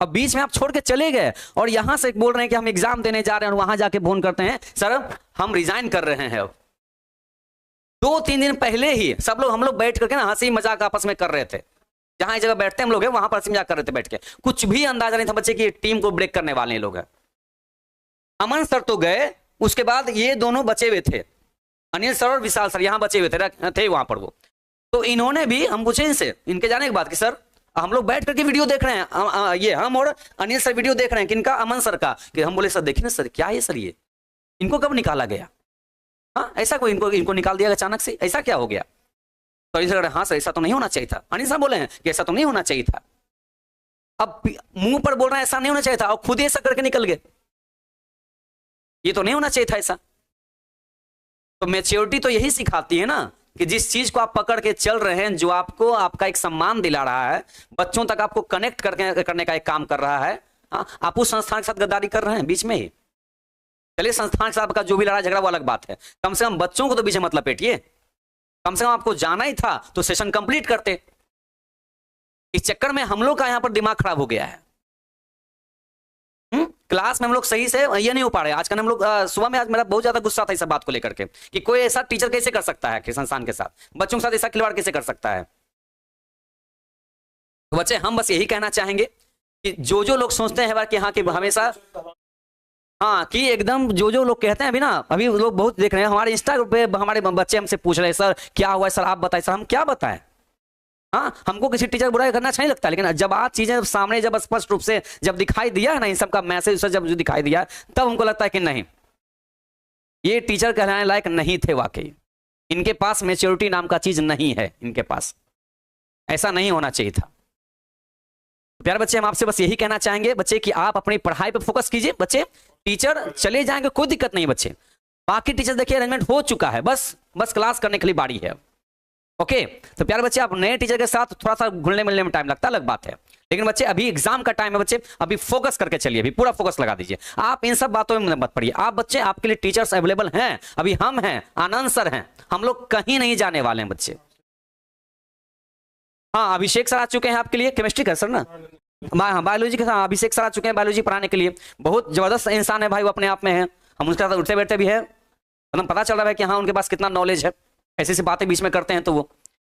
अब बीच में आप छोड़ के चले गए और यहां से बोल रहे हैं कि हम एग्जाम देने जा रहे हैं और वहां जाके फोन करते हैं सर हम रिजाइन कर रहे हैं। अब 2-3 दिन पहले ही सब लोग हम लोग बैठ करके ना हंसी मजाक आपस में कर रहे थे, जहां एक जगह बैठते हम लोग हैं वहां पर हंसी मजाक कर रहे थे बैठ के। कुछ भी अंदाजा नहीं था बच्चे की टीम को ब्रेक करने वाले लोग हैं। अमन सर तो गए, उसके बाद ये दोनों बचे हुए थे, अनिल सर और विशाल सर यहाँ बचे हुए थे वहां पर वो। तो इन्होंने भी हम पूछे इनसे इनके जाने के बाद कि सर हम लोग बैठ करके वीडियो देख रहे हैं, ये हम और अनिल सर वीडियो देख रहे हैं किनका, अमन सर का। कि हम बोले सर देखिए ना सर क्या है सर ये इनको कब निकाला गया? हाँ ऐसा कोई इनको निकाल दिया अचानक से, ऐसा क्या हो गया? तो अनिल सर हाँ सर ऐसा तो नहीं होना चाहिए था। अनिल सर बोले हैं कि ऐसा तो नहीं होना चाहिए था। अब मुंह पर बोल रहे हैं ऐसा नहीं होना चाहिए था और खुद ही ऐसा करके निकल गए, ये तो नहीं होना चाहिए था ऐसा। तो मैच्योरिटी तो यही सिखाती है ना कि जिस चीज को आप पकड़ के चल रहे हैं, जो आपको आपका एक सम्मान दिला रहा है, बच्चों तक आपको कनेक्ट करने का एक काम कर रहा है, आप उस संस्थान के साथ गद्दारी कर रहे हैं बीच में ही। चलिए संस्थान के साथ आपका जो भी लड़ाई झगड़ा वो अलग बात है, कम से कम बच्चों को तो बीच में मत लपेटिए। कम से कम आपको जाना ही था तो सेशन कंप्लीट करते। इस चक्कर में हम लोग का यहां पर दिमाग खराब हो गया है। क्लास में हम लोग सही से ये नहीं हो पा रहे। आज कल हम लोग सुबह में आज मेरा बहुत ज्यादा गुस्सा था इस बात को लेकर के कि कोई ऐसा टीचर कैसे कर सकता है कि संस्थान के साथ बच्चों के साथ ऐसा खिलवाड़ कैसे कर सकता है। तो बच्चे हम बस यही कहना चाहेंगे कि जो लोग सोचते हैं कि हाँ कि हमेशा हाँ कि एकदम जो लोग कहते हैं अभी ना, अभी लोग बहुत देख रहे हैं हमारे इंस्टाग्राम पे, हमारे बच्चे हमसे पूछ रहे हैं सर क्या हुआ है सर आप बताएं। सर हम क्या बताएं? हाँ हमको किसी टीचर को बुराई करना अच्छा नहीं लगता, लेकिन जब आज चीजें सामने जब स्पष्ट रूप से जब दिखाई दिया है ना, इन सब का मैसेज जब दिखाई दिया तब हमको लगता है कि नहीं ये टीचर कहलाने लायक नहीं थे। वाकई इनके पास मैच्योरिटी नाम का चीज नहीं है, इनके पास ऐसा नहीं होना चाहिए था। प्यारे बच्चे हम आपसे बस यही कहना चाहेंगे बच्चे कि आप अपनी पढ़ाई पे फोकस कीजिए। बच्चे टीचर चले जाएंगे कोई दिक्कत नहीं बच्चे, बाकी टीचर देखिए अरेंजमेंट हो चुका है, बस क्लास करने के लिए बारी है। ओके तो प्यारे बच्चे आप नए टीचर के साथ थोड़ा सा घुलने मिलने में टाइम लगता है, अलग बात है, लेकिन बच्चे अभी एग्जाम का टाइम है बच्चे, अभी फोकस करके चलिए, अभी पूरा फोकस लगा दीजिए। आप इन सब बातों में मत पड़िए। आप बच्चे आपके लिए टीचर्स अवेलेबल हैं, अभी हम हैं, आनंद सर हैं, हम लोग कहीं नहीं जाने वाले हैं बच्चे। हाँ अभिषेक सर आ चुके हैं आपके लिए, केमिस्ट्री का सर ना, बायोलॉजी के साथ अभिषेक सर आ चुके हैं बायोलॉजी पढ़ाने के लिए। बहुत जबरदस्त इंसान है भाई वो अपने आप में है, हम उसके साथ उठते बैठते भी है, मतलब पता चल रहा है कि हाँ उनके पास कितना नॉलेज है, ऐसी ऐसी बातें बीच में करते हैं। तो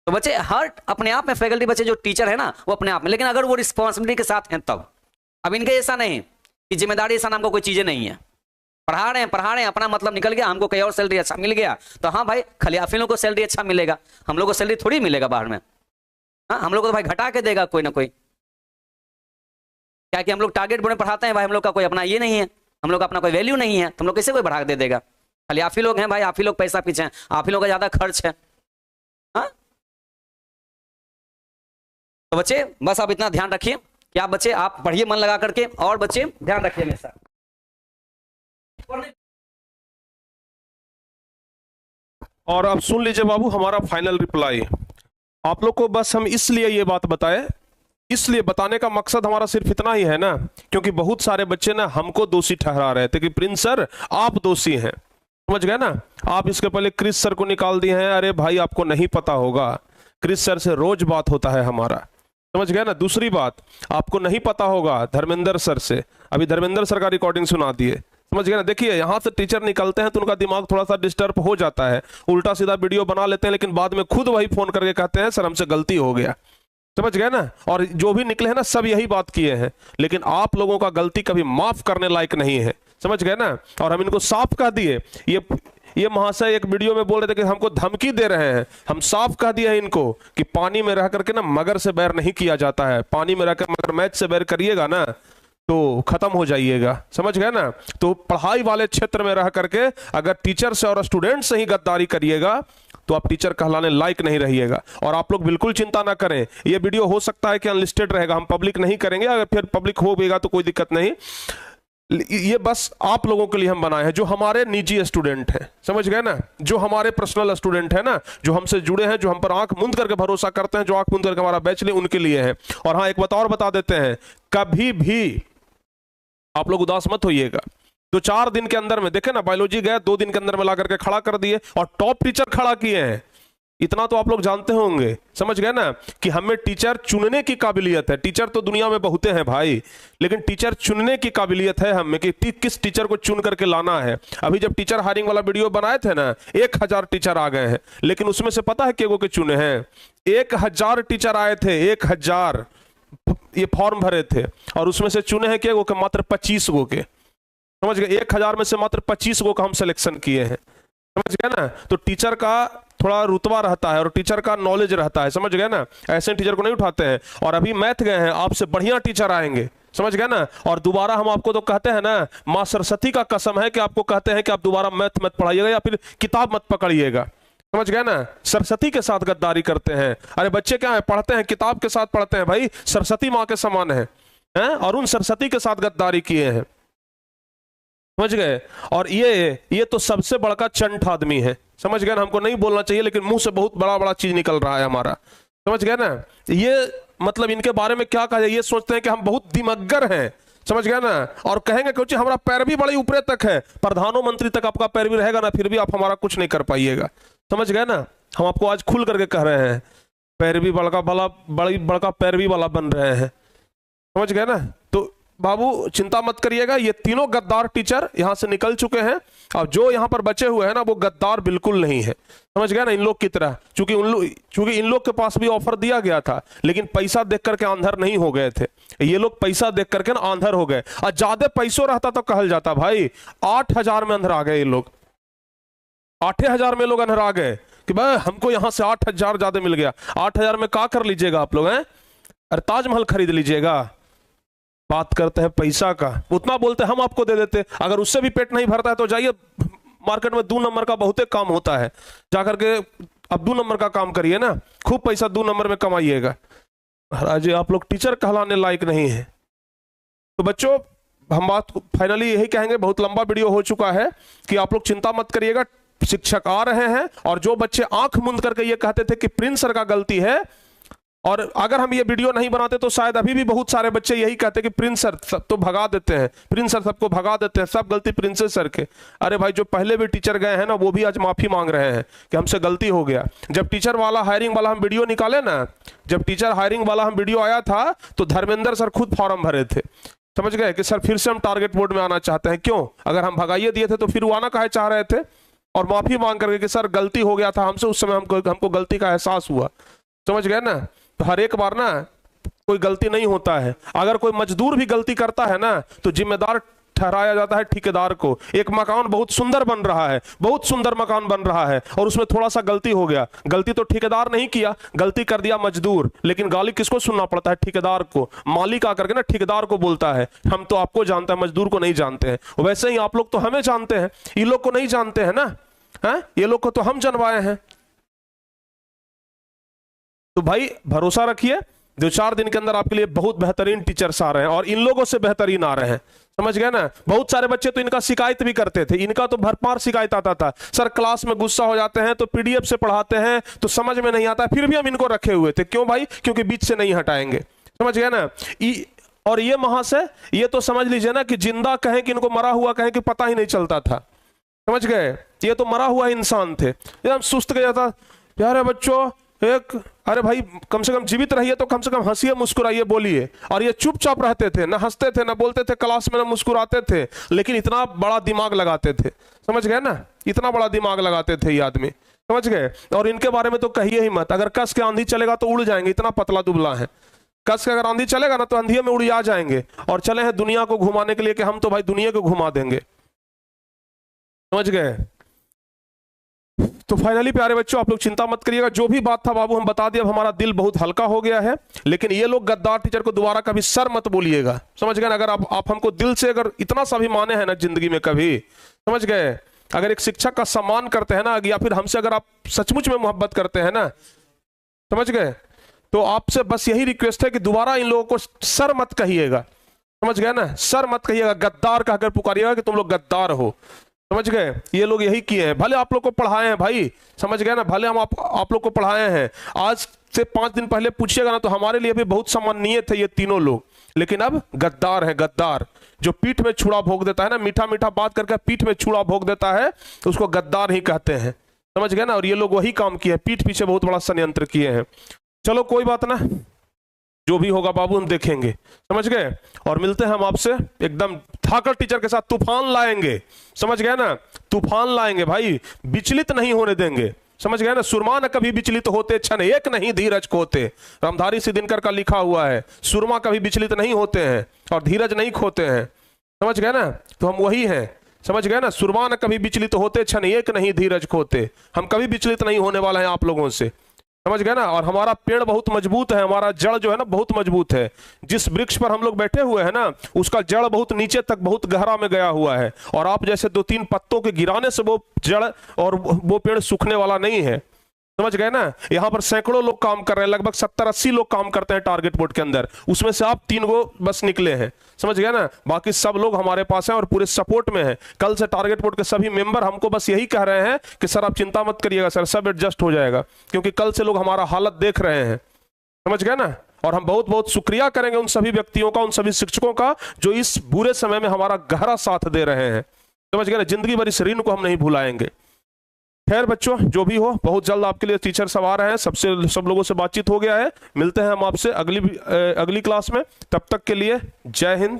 बच्चे हर अपने आप में फैकल्टी बच्चे जो टीचर है ना वो अपने आप में, लेकिन अगर वो रिस्पॉन्सिबिलिटी के साथ हैं तब। अब इनका ऐसा नहीं कि जिम्मेदारी ऐसा नाम को कोई चीजें नहीं है, पढ़ा रहे हैं अपना मतलब निकल गया, हमको कहीं और सैलरी अच्छा मिल गया तो हाँ भाई खलियाफिलों को सैलरी अच्छा मिलेगा, हम लोग को सैलरी थोड़ी मिलेगा बाहर में। हाँ हम लोग को तो भाई घटा के देगा कोई ना कोई, क्या कि हम लोग टारगेट बोर्ड में पढ़ाते हैं भाई, हम लोग का कोई अपना ये नहीं है, हम लोग का अपना कोई वैल्यू नहीं है, तो हम लोग कैसे कोई बढ़ा दे देगा? खाली आप ही लोग हैं भाई, आप ही लोग पैसा पीछे हैं, आप ही लोग का ज्यादा खर्च है। हाँ तो बच्चे बस आप इतना ध्यान रखिए कि आप बच्चे आप पढ़िए मन लगा करके, और बच्चे ध्यान रखिए हमेशा। और अब सुन लीजिए बाबू हमारा फाइनल रिप्लाई। आप लोग को बस हम इसलिए ये बात बताए, इसलिए बताने का मकसद हमारा सिर्फ इतना ही है ना, क्योंकि बहुत सारे बच्चे ना हमको दोषी ठहरा रहे थे कि प्रिंस सर आप दोषी हैं, समझ गए ना। आप इसके पहले क्रिस सर को निकाल दिए हैं, अरे भाई आपको नहीं पता होगा, क्रिस सर से रोज बात होता है हमारा, समझ गए ना। दूसरी बात आपको नहीं पता होगा धर्मेंद्र सर से, अभी धर्मेंद्र सर का रिकॉर्डिंग सुना दिए, समझ गए ना। देखिए यहाँ से टीचर निकलते हैं तो उनका दिमाग थोड़ा सा डिस्टर्ब हो जाता है, उल्टा सीधा वीडियो बना लेते हैं, लेकिन बाद में खुद वही फोन करके कहते हैं सर हमसे गलती हो गया, समझ गए ना। और जो भी निकले हैं ना सब यही बात किए हैं, लेकिन आप लोगों का गलती कभी माफ करने लायक नहीं है, समझ गए ना। और हम इनको साफ कह दिए, ये महाशय एक वीडियो में बोल रहे थे कि हमको धमकी दे रहे हैं, हम साफ कह दिए हैं इनको कि पानी में रह करके ना मगर से बैर नहीं किया जाता है, पानी में रहकर मगर मैच से बैर करिएगा ना तो खत्म हो जाइएगा, समझ गए ना। तो पढ़ाई वाले क्षेत्र में रह करके अगर टीचर से और स्टूडेंट से ही गद्दारी करिएगा तो आप टीचर कहलाने लायक नहीं रहिएगा। और आप लोग बिल्कुल चिंता ना करें, ये वीडियो हो सकता है कि अनलिस्टेड रहेगा, हम पब्लिक नहीं करेंगे, अगर फिर पब्लिक होगा तो कोई दिक्कत नहीं। ये बस आप लोगों के लिए हम बनाए हैं जो हमारे निजी स्टूडेंट हैं, समझ गए ना, जो हमारे पर्सनल स्टूडेंट हैं ना, जो हमसे जुड़े हैं, जो हम पर आंख मूंद करके भरोसा करते हैं, जो आंख मूंद करके हमारा बैच ले, उनके लिए है। और हाँ, एक बात और बता देते हैं, कभी भी आप लोग उदास मत होइएगा। 2-4 दिन के अंदर में देखे ना, बायोलॉजी गए 2 दिन के अंदर में ला करके खड़ा कर दिए, और टॉप टीचर खड़ा किए हैं। इतना तो आप लोग जानते होंगे, समझ गए ना, कि हमें टीचर चुनने की काबिलियत है। टीचर तो दुनिया में बहुते हैं भाई, लेकिन टीचर चुनने की काबिलियत है हमें कि किस टीचर को चुन करके लाना है। अभी जब टीचर हायरिंग वाला वीडियो बनाए थे ना, 1000 टीचर आ गए हैं, लेकिन उसमें से पता है केगो के चुने हैं? 1000 टीचर आए थे, 1000 ये फॉर्म भरे थे, और उसमें से चुने हैं केगो के? मात्र 25 गो के, समझ गए। 1000 में से मात्र 25 गो का हम सिलेक्शन किए हैं, समझ गए ना। तो टीचर का थोड़ा रुतबा रहता है और टीचर का नॉलेज रहता है, समझ गए ना, ऐसे टीचर को नहीं उठाते हैं। और अभी मैथ गए हैं, आपसे बढ़िया टीचर आएंगे, समझ गए ना। और दोबारा हम आपको तो कहते हैं ना, माँ सरस्वती का कसम है कि आपको कहते हैं कि आप दोबारा मैथ मत पढ़ाइएगा या फिर किताब मत पकड़िएगा, समझ गए ना। सरस्वती के साथ गद्दारी करते हैं। अरे बच्चे क्या है, पढ़ते हैं, किताब के साथ पढ़ते हैं भाई, सरस्वती माँ के समान है, और उन सरस्वती के साथ गद्दारी किए हैं, समझ गए। और ये तो सबसे बड़का चंट आदमी है, समझ गए ना। हमको नहीं बोलना चाहिए, लेकिन मुंह से बहुत बड़ा बड़ा चीज निकल रहा है हमारा, समझ गए ना। ये मतलब इनके बारे में क्या कहा जाए, ये सोचते हैं कि हम बहुत दिमग्गर हैं, समझ गए ना। और कहेंगे कि हमारा पैरवी बड़ी ऊपरे तक है, प्रधानमंत्री तक आपका पैरवी रहेगा ना, फिर भी आप हमारा कुछ नहीं कर पाइएगा, समझ गए ना। हम आपको आज खुल करके कह रहे हैं, पैरवी बड़का पैरवी वाला बन रहे हैं, समझ गए ना। तो बाबू चिंता मत करिएगा, ये तीनों गद्दार टीचर यहां से निकल चुके हैं। अब जो यहां पर बचे हुए हैं ना, वो गद्दार बिल्कुल नहीं है, समझ गए ना, इन लोग की तरह। चूंकि इन लोग के पास भी ऑफर दिया गया था, लेकिन पैसा देख करके आंधर नहीं हो गए थे। ये लोग पैसा देख करके ना आंधर हो गए, और ज्यादा पैसों रहता तो कहल जाता भाई। 8000 में अंधर आ गए ये लोग, 8000 में लोग अंधर आ गए कि भाई हमको यहां से 8000 ज्यादा मिल गया। 8000 में क्या कर लीजिएगा आप लोग हैं? अरे ताजमहल खरीद लीजिएगा। बात करते हैं पैसा का, उतना बोलते हम आपको दे देते। अगर उससे भी पेट नहीं भरता है तो जाइए मार्केट में 2 नंबर का बहुते काम होता है, जाकर के अब 2 नंबर का काम करिए ना, खूब पैसा 2 नंबर में कमाइएगा। महाराज आप लोग टीचर कहलाने लायक नहीं है। तो बच्चों हम बात फाइनली यही कहेंगे, बहुत लंबा वीडियो हो चुका है, कि आप लोग चिंता मत करिएगा, शिक्षक आ रहे हैं। और जो बच्चे आंख मूंद करके ये कहते थे कि प्रिंस सर का गलती है, और अगर हम ये वीडियो नहीं बनाते तो शायद अभी भी बहुत सारे बच्चे यही कहते कि प्रिंस सर सब तो भगा देते हैं, प्रिंस सर सबको भगा देते हैं, सब गलती प्रिंसेस सर के। अरे भाई जो पहले भी टीचर गए हैं ना, वो भी आज माफी मांग रहे हैं कि हमसे गलती हो गया। जब टीचर वाला हायरिंग वाला हम वीडियो निकाले ना, जब टीचर हायरिंग वाला हम वीडियो आया था, तो धर्मेंद्र सर खुद फॉर्म भरे थे, समझ गए, कि सर फिर से हम टारगेट बोर्ड में आना चाहते हैं। क्यों? अगर हम भगाइए दिए थे तो फिर वो आना काहे चाह रहे थे? और माफी मांग करके कि सर गलती हो गया था हमसे, उस समय हमको गलती का एहसास हुआ, समझ गए ना। तो हर एक बार ना कोई गलती नहीं होता है। अगर कोई मजदूर भी गलती करता है ना, तो जिम्मेदार ठहराया जाता है ठेकेदार को। एक मकान बहुत सुंदर बन रहा है, बहुत सुंदर मकान बन रहा है, और उसमें थोड़ा सा गलती हो गया, गलती तो ठेकेदार नहीं किया, गलती कर दिया मजदूर, लेकिन गाली किसको सुनना पड़ता है? ठेकेदार को। मालिक आकर के ना ठेकेदार को बोलता है, हम तो आपको जानते हैं, मजदूर को नहीं जानते हैं। वैसे ही आप लोग तो हमें जानते हैं, ये लोग को नहीं जानते हैं ना, है? ये लोग को तो हम जनवाए हैं। तो भाई भरोसा रखिए, 2-4 दिन के अंदर आपके लिए बहुत बेहतरीन टीचर्स आ रहे हैं, और इन लोगों से बेहतरीन आ रहे हैं, समझ गए ना। बहुत सारे बच्चे तो इनका शिकायत भी करते थे, इनका तो भरमार शिकायत आता था, सर क्लास में गुस्सा हो जाते हैं तो पीडीएफ से पढ़ाते हैं तो समझ में नहीं आता, फिर भी हम इनको रखे हुए थे। क्यों भाई? क्योंकि बीच से नहीं हटाएंगे, समझ गए ना। और ये महाशय, ये तो समझ लीजिए ना कि जिंदा कहें कि इनको मरा हुआ कहें कि पता ही नहीं चलता था, समझ गए। ये तो मरा हुआ इंसान थे, एकदम सुस्त गया था। प्यारे बच्चों अरे भाई कम से कम जीवित रहिए, तो कम से कम हंसिए, मुस्कुराइए, बोलिए। और ये चुपचाप रहते थे, ना हंसते थे, ना बोलते थे क्लास में, ना मुस्कुराते थे, लेकिन इतना बड़ा दिमाग लगाते थे, समझ गए ना। इतना बड़ा दिमाग लगाते थे ये आदमी, समझ गए। और इनके बारे में तो कहिए ही मत, अगर कस के आंधी चलेगा तो उड़ जाएंगे, इतना पतला दुबला है। कस के अगर आंधी चलेगा ना तो अंधिये में उड़ जाएंगे, और चले हैं दुनिया को घुमाने के लिए कि हम तो भाई दुनिया को घुमा देंगे, समझ गए। तो फाइनली प्यारे बच्चों आप लोग चिंता मत करिएगा, जो भी बात था बाबू हम बता दिए, अब हमारा दिल बहुत हल्का हो गया है। लेकिन ये लोग गद्दार टीचर को दोबारा कभी सर मत बोलिएगा, समझ गए ना। अगर आप हमको दिल से अगर इतना सा भी माने हैं ना जिंदगी में कभी, समझ गए, अगर एक शिक्षक का सम्मान करते हैं ना, या फिर हमसे अगर आप सचमुच में मोहब्बत करते हैं ना, समझ गए, तो आपसे बस यही रिक्वेस्ट है कि दोबारा इन लोगों को सर मत कहिएगा, समझ गए ना, सर मत कहिएगा, गद्दार कहकर पुकारिएगा कि तुम लोग गद्दार हो, समझ गए। ये लोग यही किए हैं, भले आप लोग को पढ़ाए हैं भाई, समझ गए ना, भले हम आप लोग को पढ़ाए हैं, आज से 5 दिन पहले पूछिएगा ना तो हमारे लिए भी बहुत सम्माननीय थे ये तीनों लोग, लेकिन अब गद्दार है, गद्दार। जो पीठ में छुरा भोग देता है ना, मीठा मीठा बात करके पीठ में छुरा भोग देता है, तो उसको गद्दार ही कहते हैं, समझ गए ना। और ये लोग वही काम किए हैं, पीठ पीछे बहुत बड़ा षड्यंत्र किए हैं। चलो कोई बात ना, जो भी होगा बाबू हम देखेंगे, समझ गए। और मिलते हैं हम आपसे एकदम धाकड़ टीचर के साथ, तूफान लाएंगे, समझ गए ना, तूफान लाएंगे भाई, विचलित नहीं होने देंगे, समझ गए ना। सुरमा न कभी विचलित होते, क्षण एक नहीं धीरज खोते, रामधारी सिद्धिनकर का लिखा हुआ है। सुरमा कभी विचलित नहीं होते हैं और धीरज नहीं खोते हैं, समझ गए ना। तो हम वही हैं, समझ गए ना। सुरमा न कभी विचलित होते, क्षण एक नहीं धीरज खोते, हम कभी विचलित नहीं होने वाले हैं आप लोगों से, समझ गए ना। और हमारा पेड़ बहुत मजबूत है, हमारा जड़ जो है ना बहुत मजबूत है। जिस वृक्ष पर हम लोग बैठे हुए हैं ना, उसका जड़ बहुत नीचे तक बहुत गहरा में गया हुआ है, और आप जैसे 2-3 पत्तों के गिराने से वो जड़ और वो पेड़ सूखने वाला नहीं है, समझ गए ना। यहाँ पर सैकड़ों लोग काम कर रहे हैं, लगभग 70-80 लोग काम करते हैं टारगेट बोर्ड के अंदर, उसमें से आप 3 गो बस निकले हैं, समझ गए ना। बाकी सब लोग हमारे पास हैं और पूरे सपोर्ट में हैं। कल से टारगेट बोर्ड के सभी मेंबर हमको बस यही कह रहे हैं कि सर आप चिंता मत करिएगा सर, सब एडजस्ट हो जाएगा, क्योंकि कल से लोग हमारा हालत देख रहे हैं, समझ गए ना। और हम बहुत बहुत शुक्रिया करेंगे उन सभी व्यक्तियों का, उन सभी शिक्षकों का जो इस बुरे समय में हमारा गहरा साथ दे रहे हैं, समझ गए ना। जिंदगी भर इस ऋण को हम नहीं भुलाएंगे। खैर बच्चों, जो भी हो, बहुत जल्द आपके लिए टीचर सब आ रहे हैं, सब लोगों से बातचीत हो गया है। मिलते हैं हम आपसे अगली क्लास में, तब तक के लिए जय हिंद,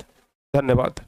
धन्यवाद।